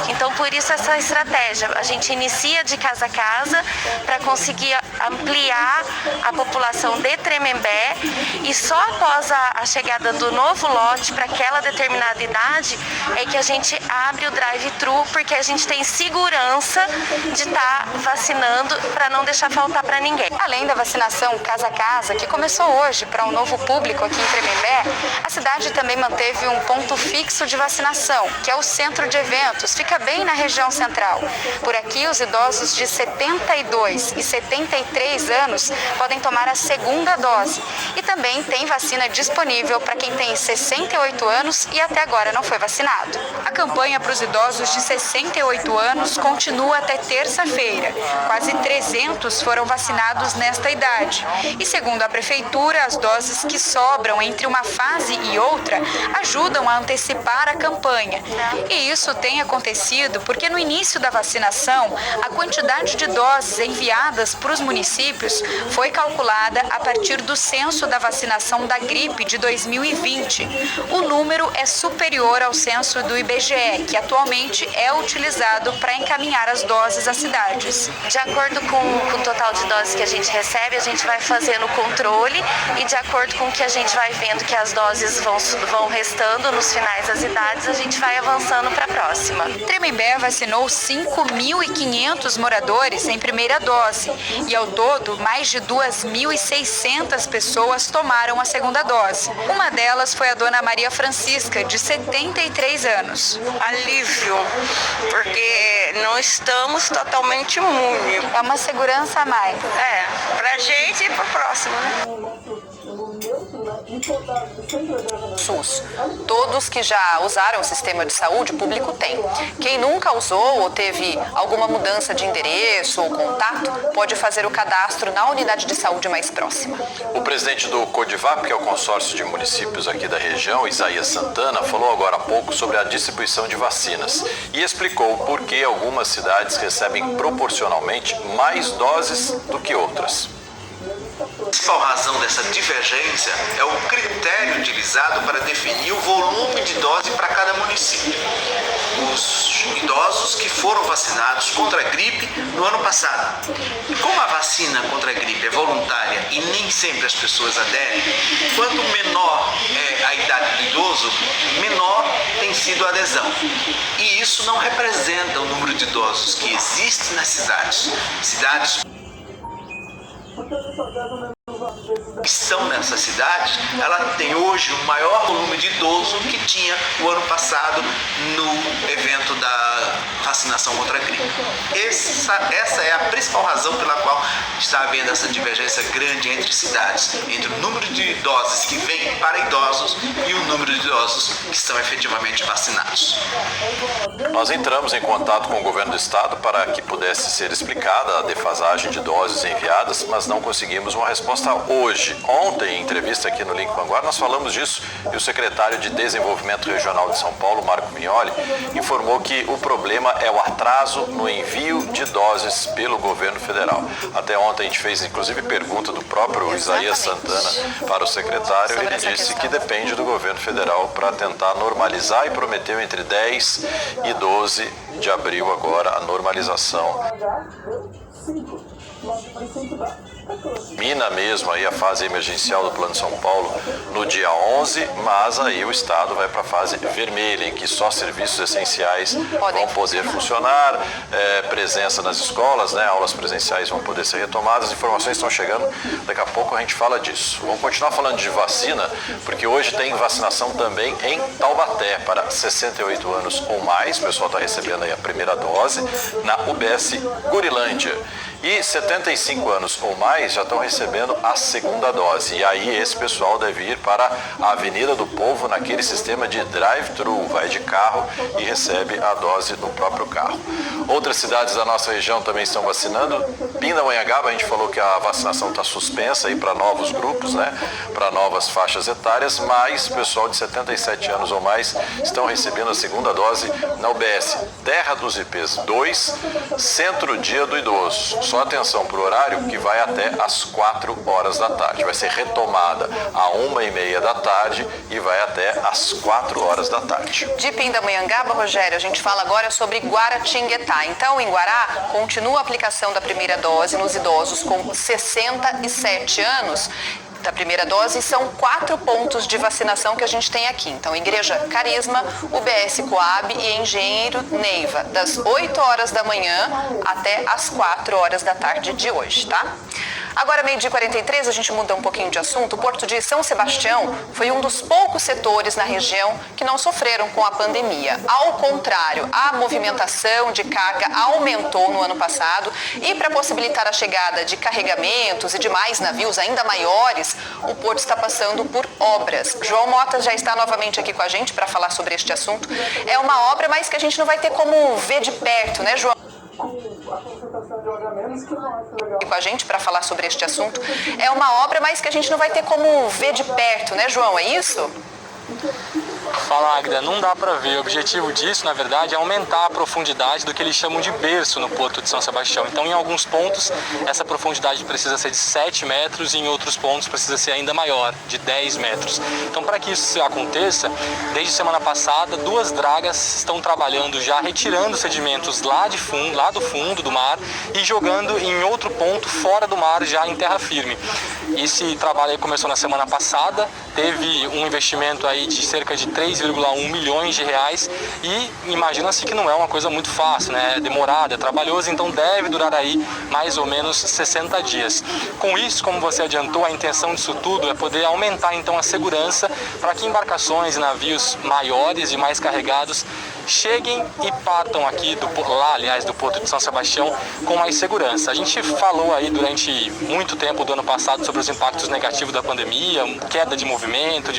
Speaker 25: Então, por isso essa estratégia. A gente inicia de casa a casa para conseguir ampliar a população de Tremembé e só após a chegada do novo lote para aquela determinada idade é que a gente abre o drive-thru, porque a gente tem segurança de estar vacinando para não deixar faltar para ninguém.
Speaker 1: Além da vacinação casa a casa, que começou hoje para um novo público aqui em Tremembé, a cidade também manteve um ponto fixo de vacinação, que é o centro de eventos, fica bem na região central. Por aqui, os idosos de 72 e 73 3 anos podem tomar a segunda dose. E também tem vacina disponível para quem tem 68 anos e até agora não foi vacinado. A campanha para os idosos de 68 anos continua até terça-feira. Quase 300 foram vacinados nesta idade. E segundo a Prefeitura, as doses que sobram entre uma fase e outra ajudam a antecipar a campanha. E isso tem acontecido porque no início da vacinação, a quantidade de doses enviadas para os municípios foi calculada a partir do censo da vacinação da gripe de 2020. O número é superior ao censo do IBGE, que atualmente é utilizado para encaminhar as doses às cidades.
Speaker 25: De acordo com o total de doses que a gente recebe, a gente vai fazendo o controle e de acordo com o que a gente vai vendo que as doses vão restando nos finais das idades, a gente vai avançando para a próxima.
Speaker 1: Tremembé vacinou 5.500 moradores em primeira dose e, ao todo, mais de 2.600 pessoas tomaram a segunda dose. Uma delas foi a dona Maria Francisca, de 73 anos.
Speaker 10: Alívio, porque não estamos totalmente imunes.
Speaker 1: É uma segurança a mais.
Speaker 10: Pra gente e pro próximo, né?
Speaker 3: SUS. Todos que já usaram o sistema de saúde público têm. Quem nunca usou ou teve alguma mudança de endereço ou contato, pode fazer o cadastro na unidade de saúde mais próxima.
Speaker 5: O presidente do CODIVAP, que é o consórcio de municípios aqui da região, Isaías Santana, falou agora há pouco sobre a distribuição de vacinas e explicou por que algumas cidades recebem proporcionalmente mais doses do que outras.
Speaker 13: A principal razão dessa divergência é o critério utilizado para definir o volume de dose para cada município. Os idosos que foram vacinados contra a gripe no ano passado. E como a vacina contra a gripe é voluntária e nem sempre as pessoas aderem, quanto menor é a idade do idoso, menor tem sido a adesão. E isso não representa o número de idosos que existe nas cidades. Cidades que estão nessas cidades, ela tem hoje o maior volume de idoso que tinha o ano passado no evento da vacinação contra a gripe. Essa é a principal razão pela qual está havendo essa divergência grande entre cidades, entre o número de doses que vêm para idosos e o número de idosos que estão efetivamente vacinados.
Speaker 5: Nós entramos em contato com o governo do estado para que pudesse ser explicada a defasagem de doses enviadas, mas não conseguimos uma resposta hoje. Ontem, em entrevista aqui no Link Vanguarda, nós falamos disso e o secretário de Desenvolvimento Regional de São Paulo, Marco Mignoli, informou que o problema é o atraso no envio de doses pelo governo federal. Até ontem a gente fez, inclusive, pergunta do próprio Isaías Santana para o secretário. Ele disse que depende do governo federal para tentar normalizar e prometeu entre 10 e 12 de abril agora a normalização. Termina mesmo aí a fase emergencial do Plano São Paulo no dia 11, mas aí o estado vai para a fase vermelha, em que só serviços essenciais vão poder funcionar, presença nas escolas, né, aulas presenciais vão poder ser retomadas, as informações estão chegando, daqui a pouco a gente fala disso. Vamos continuar falando de vacina, porque hoje tem vacinação também em Taubaté para 68 anos ou mais, o pessoal está recebendo aí a primeira dose na UBS Gurilândia. E 75 anos ou mais já estão recebendo a segunda dose. E aí esse pessoal deve ir para a Avenida do Povo naquele sistema de drive-thru, vai de carro e recebe a dose no próprio carro. Outras cidades da nossa região também estão vacinando. Pindamonhangaba, a gente falou que a vacinação está suspensa aí para novos grupos, né? Para novas faixas etárias, mas o pessoal de 77 anos ou mais estão recebendo a segunda dose na UBS Terra dos Ipês 2, Centro Dia do Idoso. Só atenção para o horário que vai até às 4 horas da tarde. Vai ser retomada à 1h30 da tarde e vai até às 4 horas da tarde.
Speaker 3: De Pindamonhangaba, Rogério, a gente fala agora sobre Guaratinguetá. Então, em Guará, continua a aplicação da primeira dose nos idosos com 67 anos. Da primeira dose, são 4 pontos de vacinação que a gente tem aqui. Então, Igreja Carisma, UBS Coab e Engenheiro Neiva, das 8 horas da manhã até as 4 horas da tarde de hoje, tá? Agora, 12h43, a gente muda um pouquinho de assunto. O Porto de São Sebastião foi um dos poucos setores na região que não sofreram com a pandemia. Ao contrário, a movimentação de carga aumentou no ano passado e para possibilitar a chegada de carregamentos e de mais navios ainda maiores, o Porto está passando por obras. João Mota já está novamente aqui com a gente para falar sobre este assunto. É uma obra, mas que a gente não vai ter como ver de perto, né, João? Com a gente para falar sobre este assunto. É uma obra, mas que a gente não vai ter como ver de perto, né, João? É isso?
Speaker 8: Fala, Agda, não dá para ver. O objetivo disso, na verdade, é aumentar a profundidade do que eles chamam de berço no Porto de São Sebastião. Então, em alguns pontos, essa profundidade precisa ser de 7 metros e em outros pontos precisa ser ainda maior, de 10 metros. Então, para que isso aconteça, desde semana passada, 2 dragas estão trabalhando já, retirando sedimentos lá do fundo do mar e jogando em outro ponto fora do mar, já em terra firme. Esse trabalho aí começou na semana passada, teve um investimento aí de cerca de 3,1 milhões de reais e imagina-se que não é uma coisa muito fácil, né? É demorado, é trabalhoso, então deve durar aí mais ou menos 60 dias. Com isso, como você adiantou, a intenção disso tudo é poder aumentar então a segurança para que embarcações e navios maiores e mais carregados cheguem e partam aqui do Porto de São Sebastião com mais segurança. A gente falou aí durante muito tempo do ano passado sobre os impactos negativos da pandemia, queda de movimento,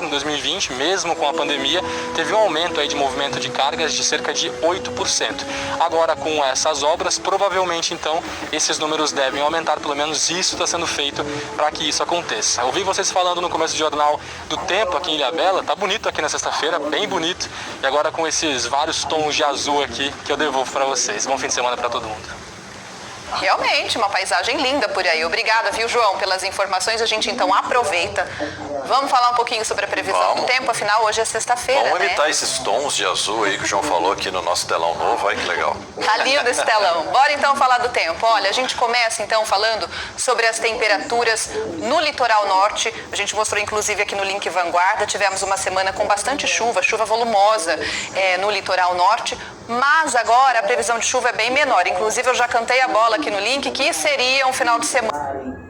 Speaker 8: em 2020, mesmo com a pandemia, teve um aumento aí de movimento de cargas de cerca de 8%. Agora, com essas obras, provavelmente, então, esses números devem aumentar, pelo menos isso está sendo feito para que isso aconteça. Ouvi vocês falando no começo do Jornal do Tempo aqui em Ilhabela, tá bonito aqui na sexta-feira, bem bonito, e agora com esses vários tons de azul aqui que eu devolvo para vocês. Bom fim de semana para todo mundo.
Speaker 3: Realmente, uma paisagem linda por aí. Obrigada, viu, João, pelas informações. A gente, então, aproveita. Vamos falar um pouquinho sobre a previsão do tempo, afinal, hoje é sexta-feira,
Speaker 5: Vamos
Speaker 3: né?
Speaker 5: evitar esses tons de azul aí que o João falou aqui no nosso telão novo. Ai, que legal.
Speaker 3: Tá lindo esse telão. Bora, então, falar do tempo. Olha, a gente começa, então, falando sobre as temperaturas no litoral norte. A gente mostrou, inclusive, aqui no Link Vanguarda. Tivemos uma semana com bastante chuva volumosa no litoral norte. Mas agora a previsão de chuva é bem menor. Inclusive, eu já cantei a bola aqui no link, que seria um final de semana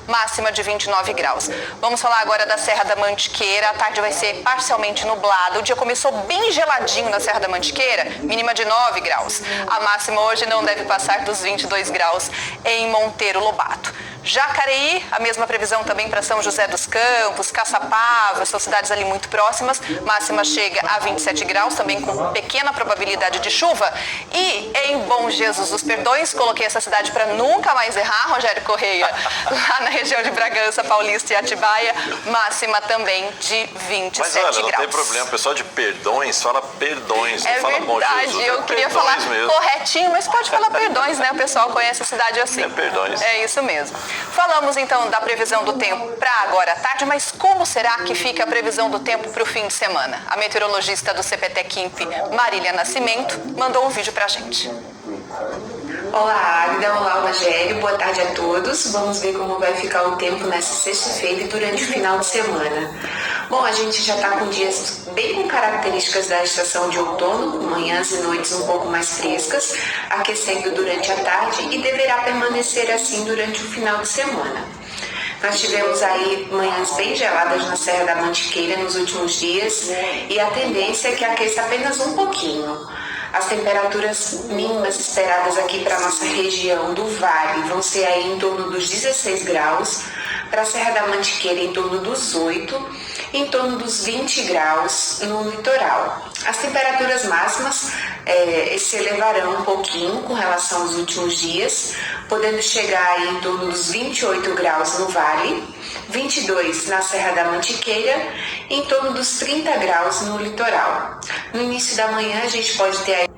Speaker 3: máxima de 29 graus. Vamos falar agora da Serra da Mantiqueira. A tarde vai ser parcialmente nublada. O dia começou bem geladinho na Serra da Mantiqueira, mínima de 9 graus. A máxima hoje não deve passar dos 22 graus em Monteiro Lobato. Jacareí, a mesma previsão também para São José dos Campos, Caçapava, são cidades ali muito próximas. Máxima chega a 27 graus, também com pequena probabilidade de chuva. E em Bom Jesus dos Perdões, coloquei essa cidade para nunca mais errar, Rogério Correia, lá na região de Bragança, Paulista e Atibaia, máxima também de 27
Speaker 5: Mas olha, não
Speaker 3: graus.
Speaker 5: tem problema, o pessoal de Perdões fala Perdões, não fala Bom
Speaker 3: verdade,
Speaker 5: Jesus.
Speaker 3: eu queria falar
Speaker 5: mesmo.
Speaker 3: corretinho, mas pode falar Perdões, né? O pessoal conhece a cidade assim.
Speaker 5: É Perdões.
Speaker 3: É isso mesmo. Falamos então da previsão do tempo para agora à tarde, mas como será que fica a previsão do tempo para o fim de semana? A meteorologista do CPTEC Quimp, Marília Nascimento, mandou um vídeo para a gente.
Speaker 11: Olá, Agda, olá, Rogério, boa tarde a todos. Vamos ver como vai ficar o tempo nessa sexta-feira e durante o final de semana. Bom, a gente já está com dias bem com características da estação de outono, com manhãs e noites um pouco mais frescas, aquecendo durante a tarde e deverá permanecer assim durante o final de semana. Nós tivemos aí manhãs bem geladas na Serra da Mantiqueira nos últimos dias e a tendência é que aqueça apenas um pouquinho. As temperaturas mínimas esperadas aqui para a nossa região do Vale vão ser aí em torno dos 16 graus, para a Serra da Mantiqueira em torno dos 8, em torno dos 20 graus no litoral. As temperaturas máximas se elevarão um pouquinho com relação aos últimos dias, podendo chegar aí em torno dos 28 graus no Vale, 22 na Serra da Mantiqueira e em torno dos 30 graus no litoral. No início da manhã a gente pode ter aí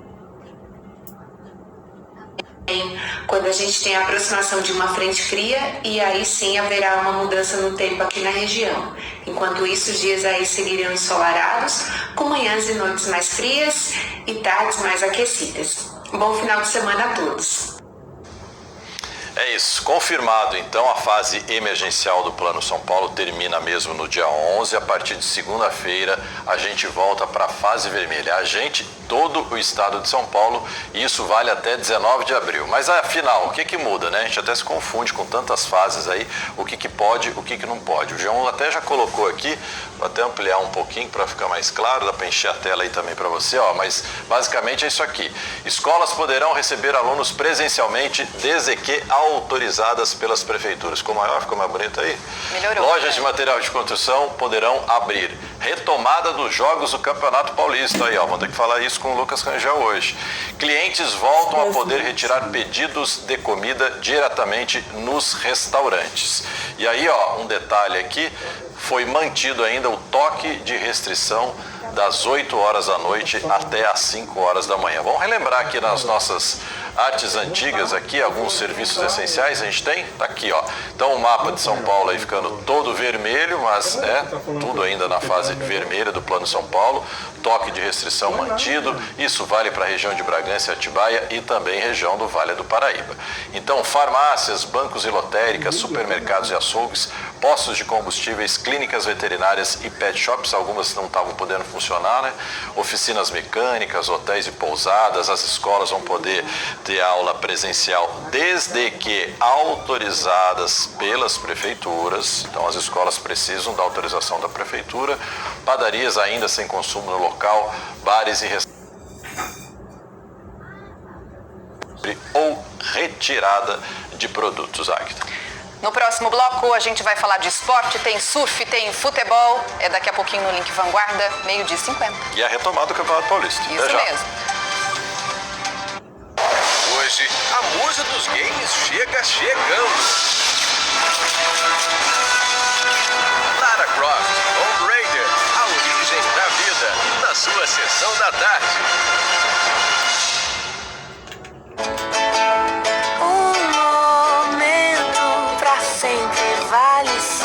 Speaker 11: quando a gente tem a aproximação de uma frente fria e aí sim haverá uma mudança no tempo aqui na região. Enquanto isso, os dias aí seguirão ensolarados, com manhãs e noites mais frias e tardes mais aquecidas. Bom final de semana a todos!
Speaker 5: É isso, confirmado então, a fase emergencial do Plano São Paulo termina mesmo no dia 11, a partir de segunda-feira a gente volta para a fase vermelha, todo o estado de São Paulo, e isso vale até 19 de abril. Mas afinal, o que muda, né? A gente até se confunde com tantas fases aí, o que pode, o que não pode. O João até já colocou aqui, vou até ampliar um pouquinho para ficar mais claro, dá para encher a tela aí também para você, ó, mas basicamente é isso aqui. Escolas poderão receber alunos presencialmente desde que autorizadas pelas prefeituras. Ficou maior, ficou mais bonito aí?
Speaker 3: Melhorou.
Speaker 5: Lojas de material de construção poderão abrir. Retomada dos jogos do Campeonato Paulista. Aí, ó, vamos ter que falar isso com o Lucas Rangel hoje. Clientes voltam a poder retirar pedidos de comida diretamente nos restaurantes. E aí, ó, um detalhe aqui, foi mantido ainda o toque de restrição das 8 horas da noite até às 5 horas da manhã. Vamos relembrar aqui nas nossas artes antigas aqui, alguns serviços essenciais a gente tem, tá aqui, ó. Então o mapa de São Paulo aí ficando todo vermelho, mas tudo ainda na fase vermelha do Plano São Paulo, toque de restrição mantido, isso vale para a região de Bragança e Atibaia e também região do Vale do Paraíba. Então farmácias, bancos e lotéricas, supermercados e açougues, postos de combustíveis, clínicas veterinárias e pet shops, algumas não estavam podendo funcionar, né? Oficinas mecânicas, hotéis e pousadas, as escolas vão poder ter aula presencial desde que autorizadas pelas prefeituras. Então as escolas precisam da autorização da prefeitura, padarias ainda sem consumo no local, bares e restaurantes ou retirada de produtos, Águida.
Speaker 3: No próximo bloco a gente vai falar de esporte, tem surf, tem futebol, é daqui a pouquinho no Link Vanguarda, 12h50.
Speaker 5: E a retomada do Campeonato Paulista.
Speaker 3: Isso mesmo.
Speaker 12: Hoje, a musa dos games chega chegando. Lara Croft, Tomb Raider, a origem da vida, na sua sessão da tarde.
Speaker 16: Sempre vale sim.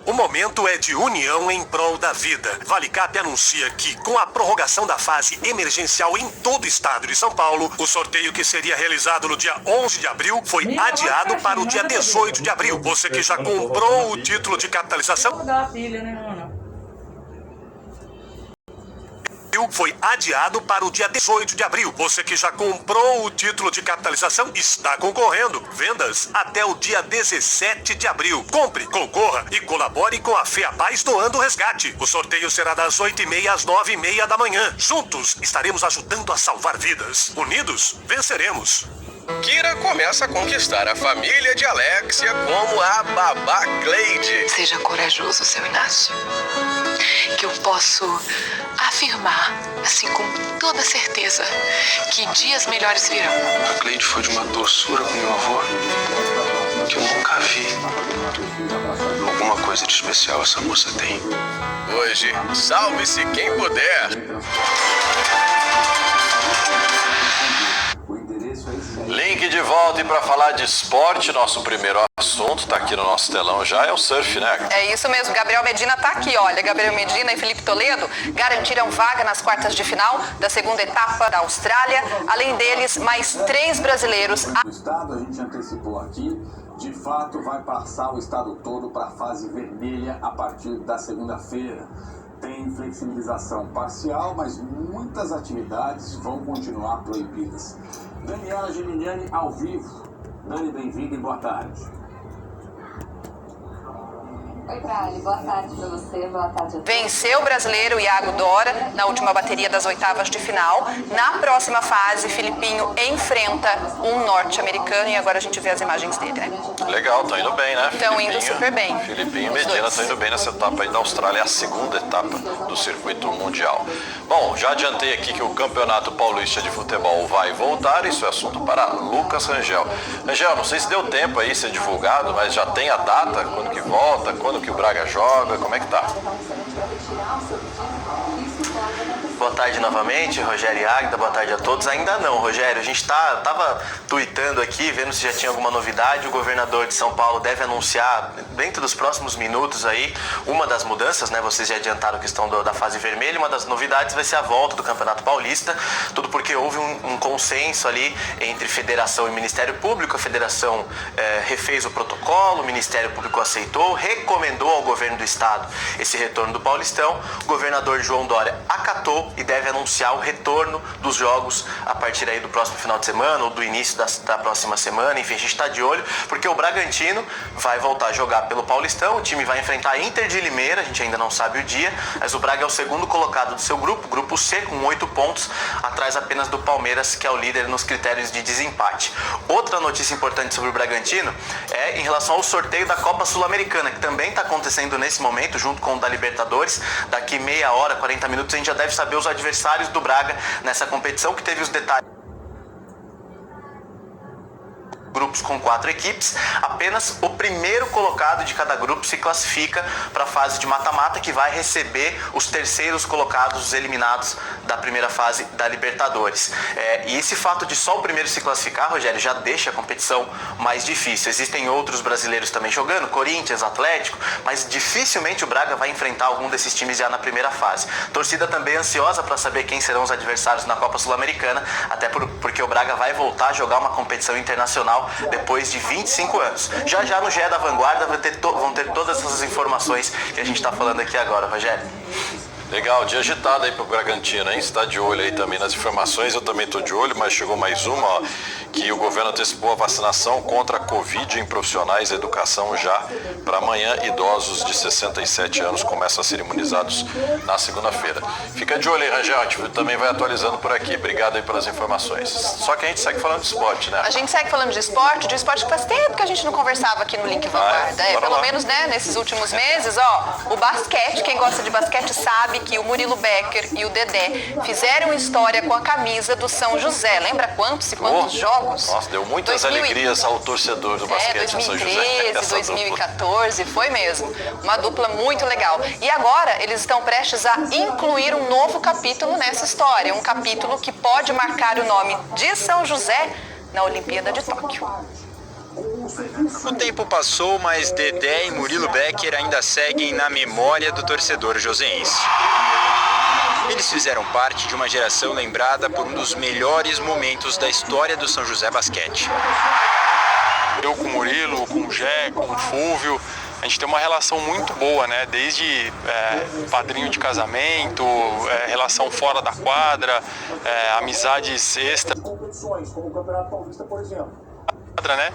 Speaker 15: O momento é de união em prol da vida. Valicap anuncia que, com a prorrogação da fase emergencial em todo o estado de São Paulo, o sorteio que seria realizado no dia 11 de abril foi adiado para o dia 18 de abril. Você que já comprou o título de capitalização foi adiado para o dia 18 de abril. Você que já comprou o título de capitalização está concorrendo. Vendas até o dia 17 de abril. Compre, concorra e colabore com a FEAPaz doando o resgate. O sorteio será das 8h30 às 9h30 da manhã. Juntos estaremos ajudando a salvar vidas. Unidos, venceremos.
Speaker 12: Kira começa a conquistar a família de Alexia como a babá Cleide.
Speaker 17: Seja corajoso, seu Inácio, que eu posso afirmar, assim com toda certeza, que dias melhores virão.
Speaker 24: A Cleide foi de uma doçura com meu avô que eu nunca vi. Alguma coisa de especial essa moça tem.
Speaker 12: Hoje, salve-se quem puder.
Speaker 5: Link de volta e para falar de esporte, nosso primeiro assunto, tá aqui no nosso telão já, é o surf, né?
Speaker 3: É isso mesmo, Gabriel Medina tá aqui, olha, Gabriel Medina e Felipe Toledo garantiram vaga nas quartas de final da segunda etapa da Austrália, além deles, mais 3 brasileiros.
Speaker 19: O estado, a gente antecipou aqui, de fato vai passar o estado todo para a fase vermelha a partir da segunda-feira. Tem flexibilização parcial, mas muitas atividades vão continuar proibidas. Daniela Geminiani ao vivo. Dani, bem-vinda e boa tarde.
Speaker 20: Oi, Trali, boa tarde para você, boa tarde a todos.
Speaker 3: Venceu o brasileiro Iago Dora na última bateria das oitavas de final. Na próxima fase, Filipinho enfrenta um norte-americano e agora a gente vê as imagens dele, né?
Speaker 5: Legal, estão indo bem, né?
Speaker 3: Estão indo super bem.
Speaker 5: Filipinho e Medina estão indo bem nessa etapa aí da Austrália, é a segunda etapa do circuito mundial. Bom, já adiantei aqui que o Campeonato Paulista de Futebol vai voltar, isso é assunto para Lucas Rangel. Rangel, não sei se deu tempo aí ser divulgado, mas já tem a data, quando que volta, quando que o Braga joga, como é que tá?
Speaker 6: boa tarde novamente, Rogério e Águida, boa tarde a todos. Ainda não, Rogério, a gente tava tweetando aqui, vendo se já tinha alguma novidade. O governador de São Paulo deve anunciar, dentro dos próximos minutos aí, uma das mudanças, né? Vocês já adiantaram a questão da fase vermelha. Uma das novidades vai ser a volta do Campeonato Paulista, tudo porque houve um consenso ali entre Federação e Ministério Público. A Federação refez o protocolo, o Ministério Público aceitou, recomendou ao governo do estado esse retorno do Paulistão. O governador João Dória acatou e deve anunciar o retorno dos jogos a partir aí do próximo final de semana ou do início da próxima semana. Enfim, a gente está de olho porque o Bragantino vai voltar a jogar pelo Paulistão. O time vai enfrentar a Inter de Limeira, a gente ainda não sabe o dia, mas o Braga é o segundo colocado do seu grupo, grupo C, com 8 pontos, atrás apenas do Palmeiras, que é o líder nos critérios de desempate. Outra notícia importante sobre o Bragantino é em relação ao sorteio da Copa Sul-Americana, que também está acontecendo nesse momento, junto com o da Libertadores. Daqui meia hora, 40 minutos, a gente já deve saber os adversários do Braga nessa competição, que teve os detalhes. Grupos com 4 equipes, apenas o primeiro colocado de cada grupo se classifica para a fase de mata-mata, que vai receber os terceiros colocados, os eliminados da primeira fase da Libertadores. E esse fato de só o primeiro se classificar, Rogério, já deixa a competição mais difícil. Existem outros brasileiros também jogando, Corinthians, Atlético, mas dificilmente o Braga vai enfrentar algum desses times já na primeira fase. Torcida também ansiosa para saber quem serão os adversários na Copa Sul-Americana, até porque o Braga vai voltar a jogar uma competição internacional depois de 25 anos. Já no GE da Vanguarda vão ter todas essas informações que a gente está falando aqui agora, Rogério.
Speaker 5: Legal, dia agitado aí pro Bragantino, hein? Você tá de olho aí também nas informações, eu também tô de olho, mas chegou mais uma, ó, que o governo antecipou a vacinação contra a Covid em profissionais da educação já para amanhã. Idosos de 67 anos começam a ser imunizados na segunda-feira. Fica de olho aí, Rangel, a gente também vai atualizando por aqui. Obrigado aí pelas informações. Só que a gente segue falando de esporte, né?
Speaker 3: A gente segue falando de esporte que faz tempo que a gente não conversava aqui no Link Vanguarda. Pelo menos, né, nesses últimos meses, ó, o basquete, quem gosta de basquete sabe que o Murilo Becker e o Dedé fizeram história com a camisa do São José. Lembra quantos e quantos jogos?
Speaker 5: Nossa, deu muitas alegrias ao torcedor do basquete em São José.
Speaker 3: 2013, 2014, foi mesmo. Uma dupla muito legal. E agora eles estão prestes a incluir um novo capítulo nessa história. Um capítulo que pode marcar o nome de São José na Olimpíada de Tóquio.
Speaker 2: O tempo passou, mas Dedé e Murilo Becker ainda seguem na memória do torcedor joseense. Eles fizeram parte de uma geração lembrada por um dos melhores momentos da história do São José Basquete.
Speaker 4: Eu com o Murilo, com o Jé, com o Fúvio, a gente tem uma relação muito boa, né? Desde padrinho de casamento, relação fora da quadra, amizades extra.
Speaker 19: Competições, como o Campeonato Paulista, por exemplo.
Speaker 4: Né?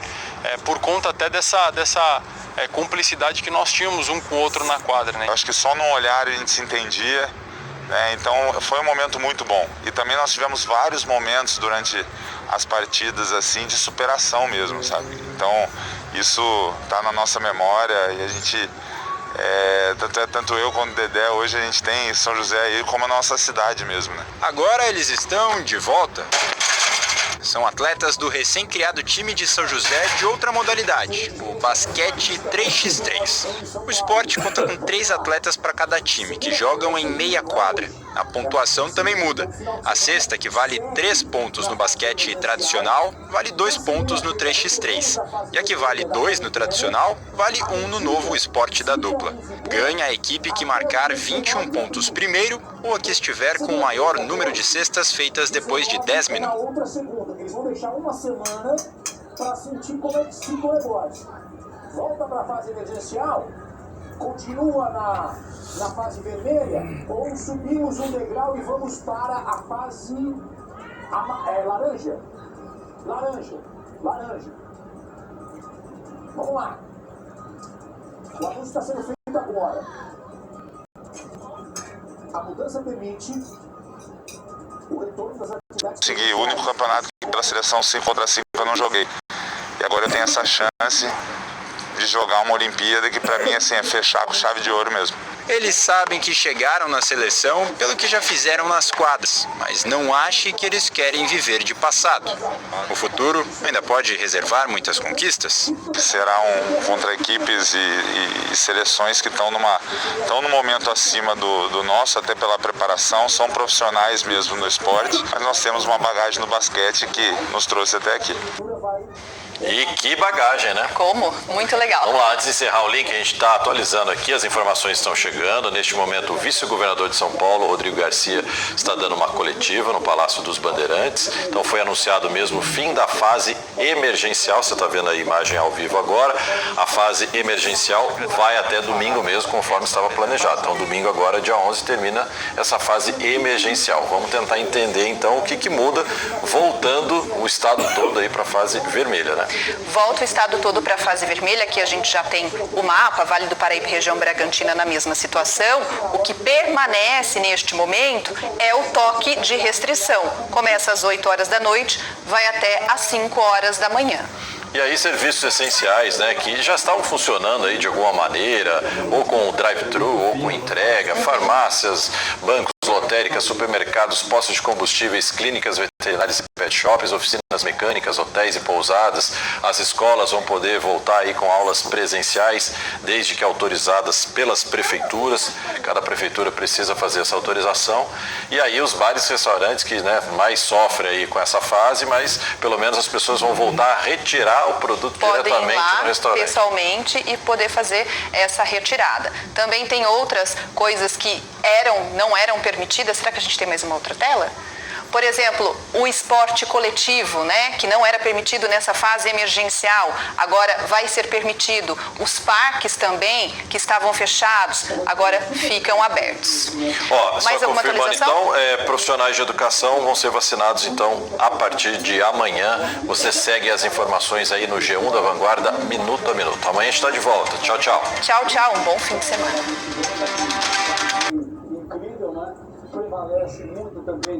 Speaker 4: Por conta até dessa cumplicidade que nós tínhamos um com o outro na quadra, né?
Speaker 7: Eu acho que só num olhar a gente se entendia, né? Então foi um momento muito bom. E também nós tivemos vários momentos durante as partidas assim de superação mesmo, sabe? Então isso tá na nossa memória e a gente tanto eu quanto o Dedé, hoje a gente tem São José aí como a nossa cidade mesmo, né?
Speaker 2: Agora eles estão de volta. São atletas do recém-criado time de São José de outra modalidade, o basquete 3x3. O esporte conta com 3 atletas para cada time, que jogam em meia quadra. A pontuação também muda. A cesta, que vale 3 pontos no basquete tradicional, vale 2 pontos no 3x3. E a que vale 2 no tradicional, vale 1 no novo esporte da dupla. Ganha a equipe que marcar 21 pontos primeiro ou a que estiver com o maior número de cestas feitas depois de 10 minutos.
Speaker 19: Eles vão deixar uma semana para sentir como é que fica o negócio. Volta para a fase emergencial, continua na fase vermelha, ou subimos um degrau e vamos para a fase laranja. Laranja. Vamos lá. O anúncio está sendo feito agora. A mudança permite o retorno das atividades.
Speaker 7: Consegui o único campeonato que pela seleção 5 contra 5 eu não joguei. E agora eu tenho essa chance de jogar uma Olimpíada que para mim assim, é fechar com chave de ouro mesmo.
Speaker 2: Eles sabem que chegaram na seleção pelo que já fizeram nas quadras, mas não ache que eles querem viver de passado. O futuro ainda pode reservar muitas conquistas.
Speaker 7: Será contra equipes e seleções que estão num momento acima do nosso, até pela preparação, são profissionais mesmo no esporte, mas nós temos uma bagagem no basquete que nos trouxe até aqui.
Speaker 5: E que bagagem, né?
Speaker 3: Como? Muito legal.
Speaker 5: Vamos lá, antes de encerrar o link, a gente está atualizando aqui, as informações estão chegando. Neste momento, o vice-governador de São Paulo, Rodrigo Garcia, está dando uma coletiva no Palácio dos Bandeirantes. Então foi anunciado mesmo o fim da fase emergencial, você está vendo a imagem ao vivo agora. A fase emergencial vai até domingo mesmo, conforme estava planejado. Então domingo agora, dia 11, termina essa fase emergencial. Vamos tentar entender então o que muda, voltando o estado todo aí para a fase vermelha, né?
Speaker 3: Volta o estado todo para a fase vermelha, que a gente já tem o mapa, Vale do Paraíba e região Bragantina na mesma situação. O que permanece neste momento é o toque de restrição. Começa às 8 horas da noite, vai até às 5 horas da manhã.
Speaker 5: E aí serviços essenciais, né, que já estavam funcionando aí de alguma maneira, ou com drive-thru, ou com entrega, farmácias, bancos, lotéricas, supermercados, postos de combustíveis, clínicas veterinárias e pet shops, oficinas mecânicas, hotéis e pousadas. As escolas vão poder voltar aí com aulas presenciais, desde que autorizadas pelas prefeituras. Cada prefeitura precisa fazer essa autorização. E aí os bares e restaurantes que, né, mais sofrem aí com essa fase, mas pelo menos as pessoas vão voltar a retirar o produto diretamente no restaurante.
Speaker 3: Pessoalmente e poder fazer essa retirada. Também tem outras coisas que não eram permitidas. Será que a gente tem mais uma outra tela? Por exemplo, o esporte coletivo, né, que não era permitido nessa fase emergencial, agora vai ser permitido. Os parques também, que estavam fechados, agora ficam abertos.
Speaker 5: Mais alguma atualização? Então, profissionais de educação vão ser vacinados, então, a partir de amanhã. Você segue as informações aí no G1 da Vanguarda, minuto a minuto. Amanhã a gente está de volta. Tchau, tchau.
Speaker 3: Tchau, tchau. Um bom fim de semana.
Speaker 19: Incrível, né? Prevalece muito também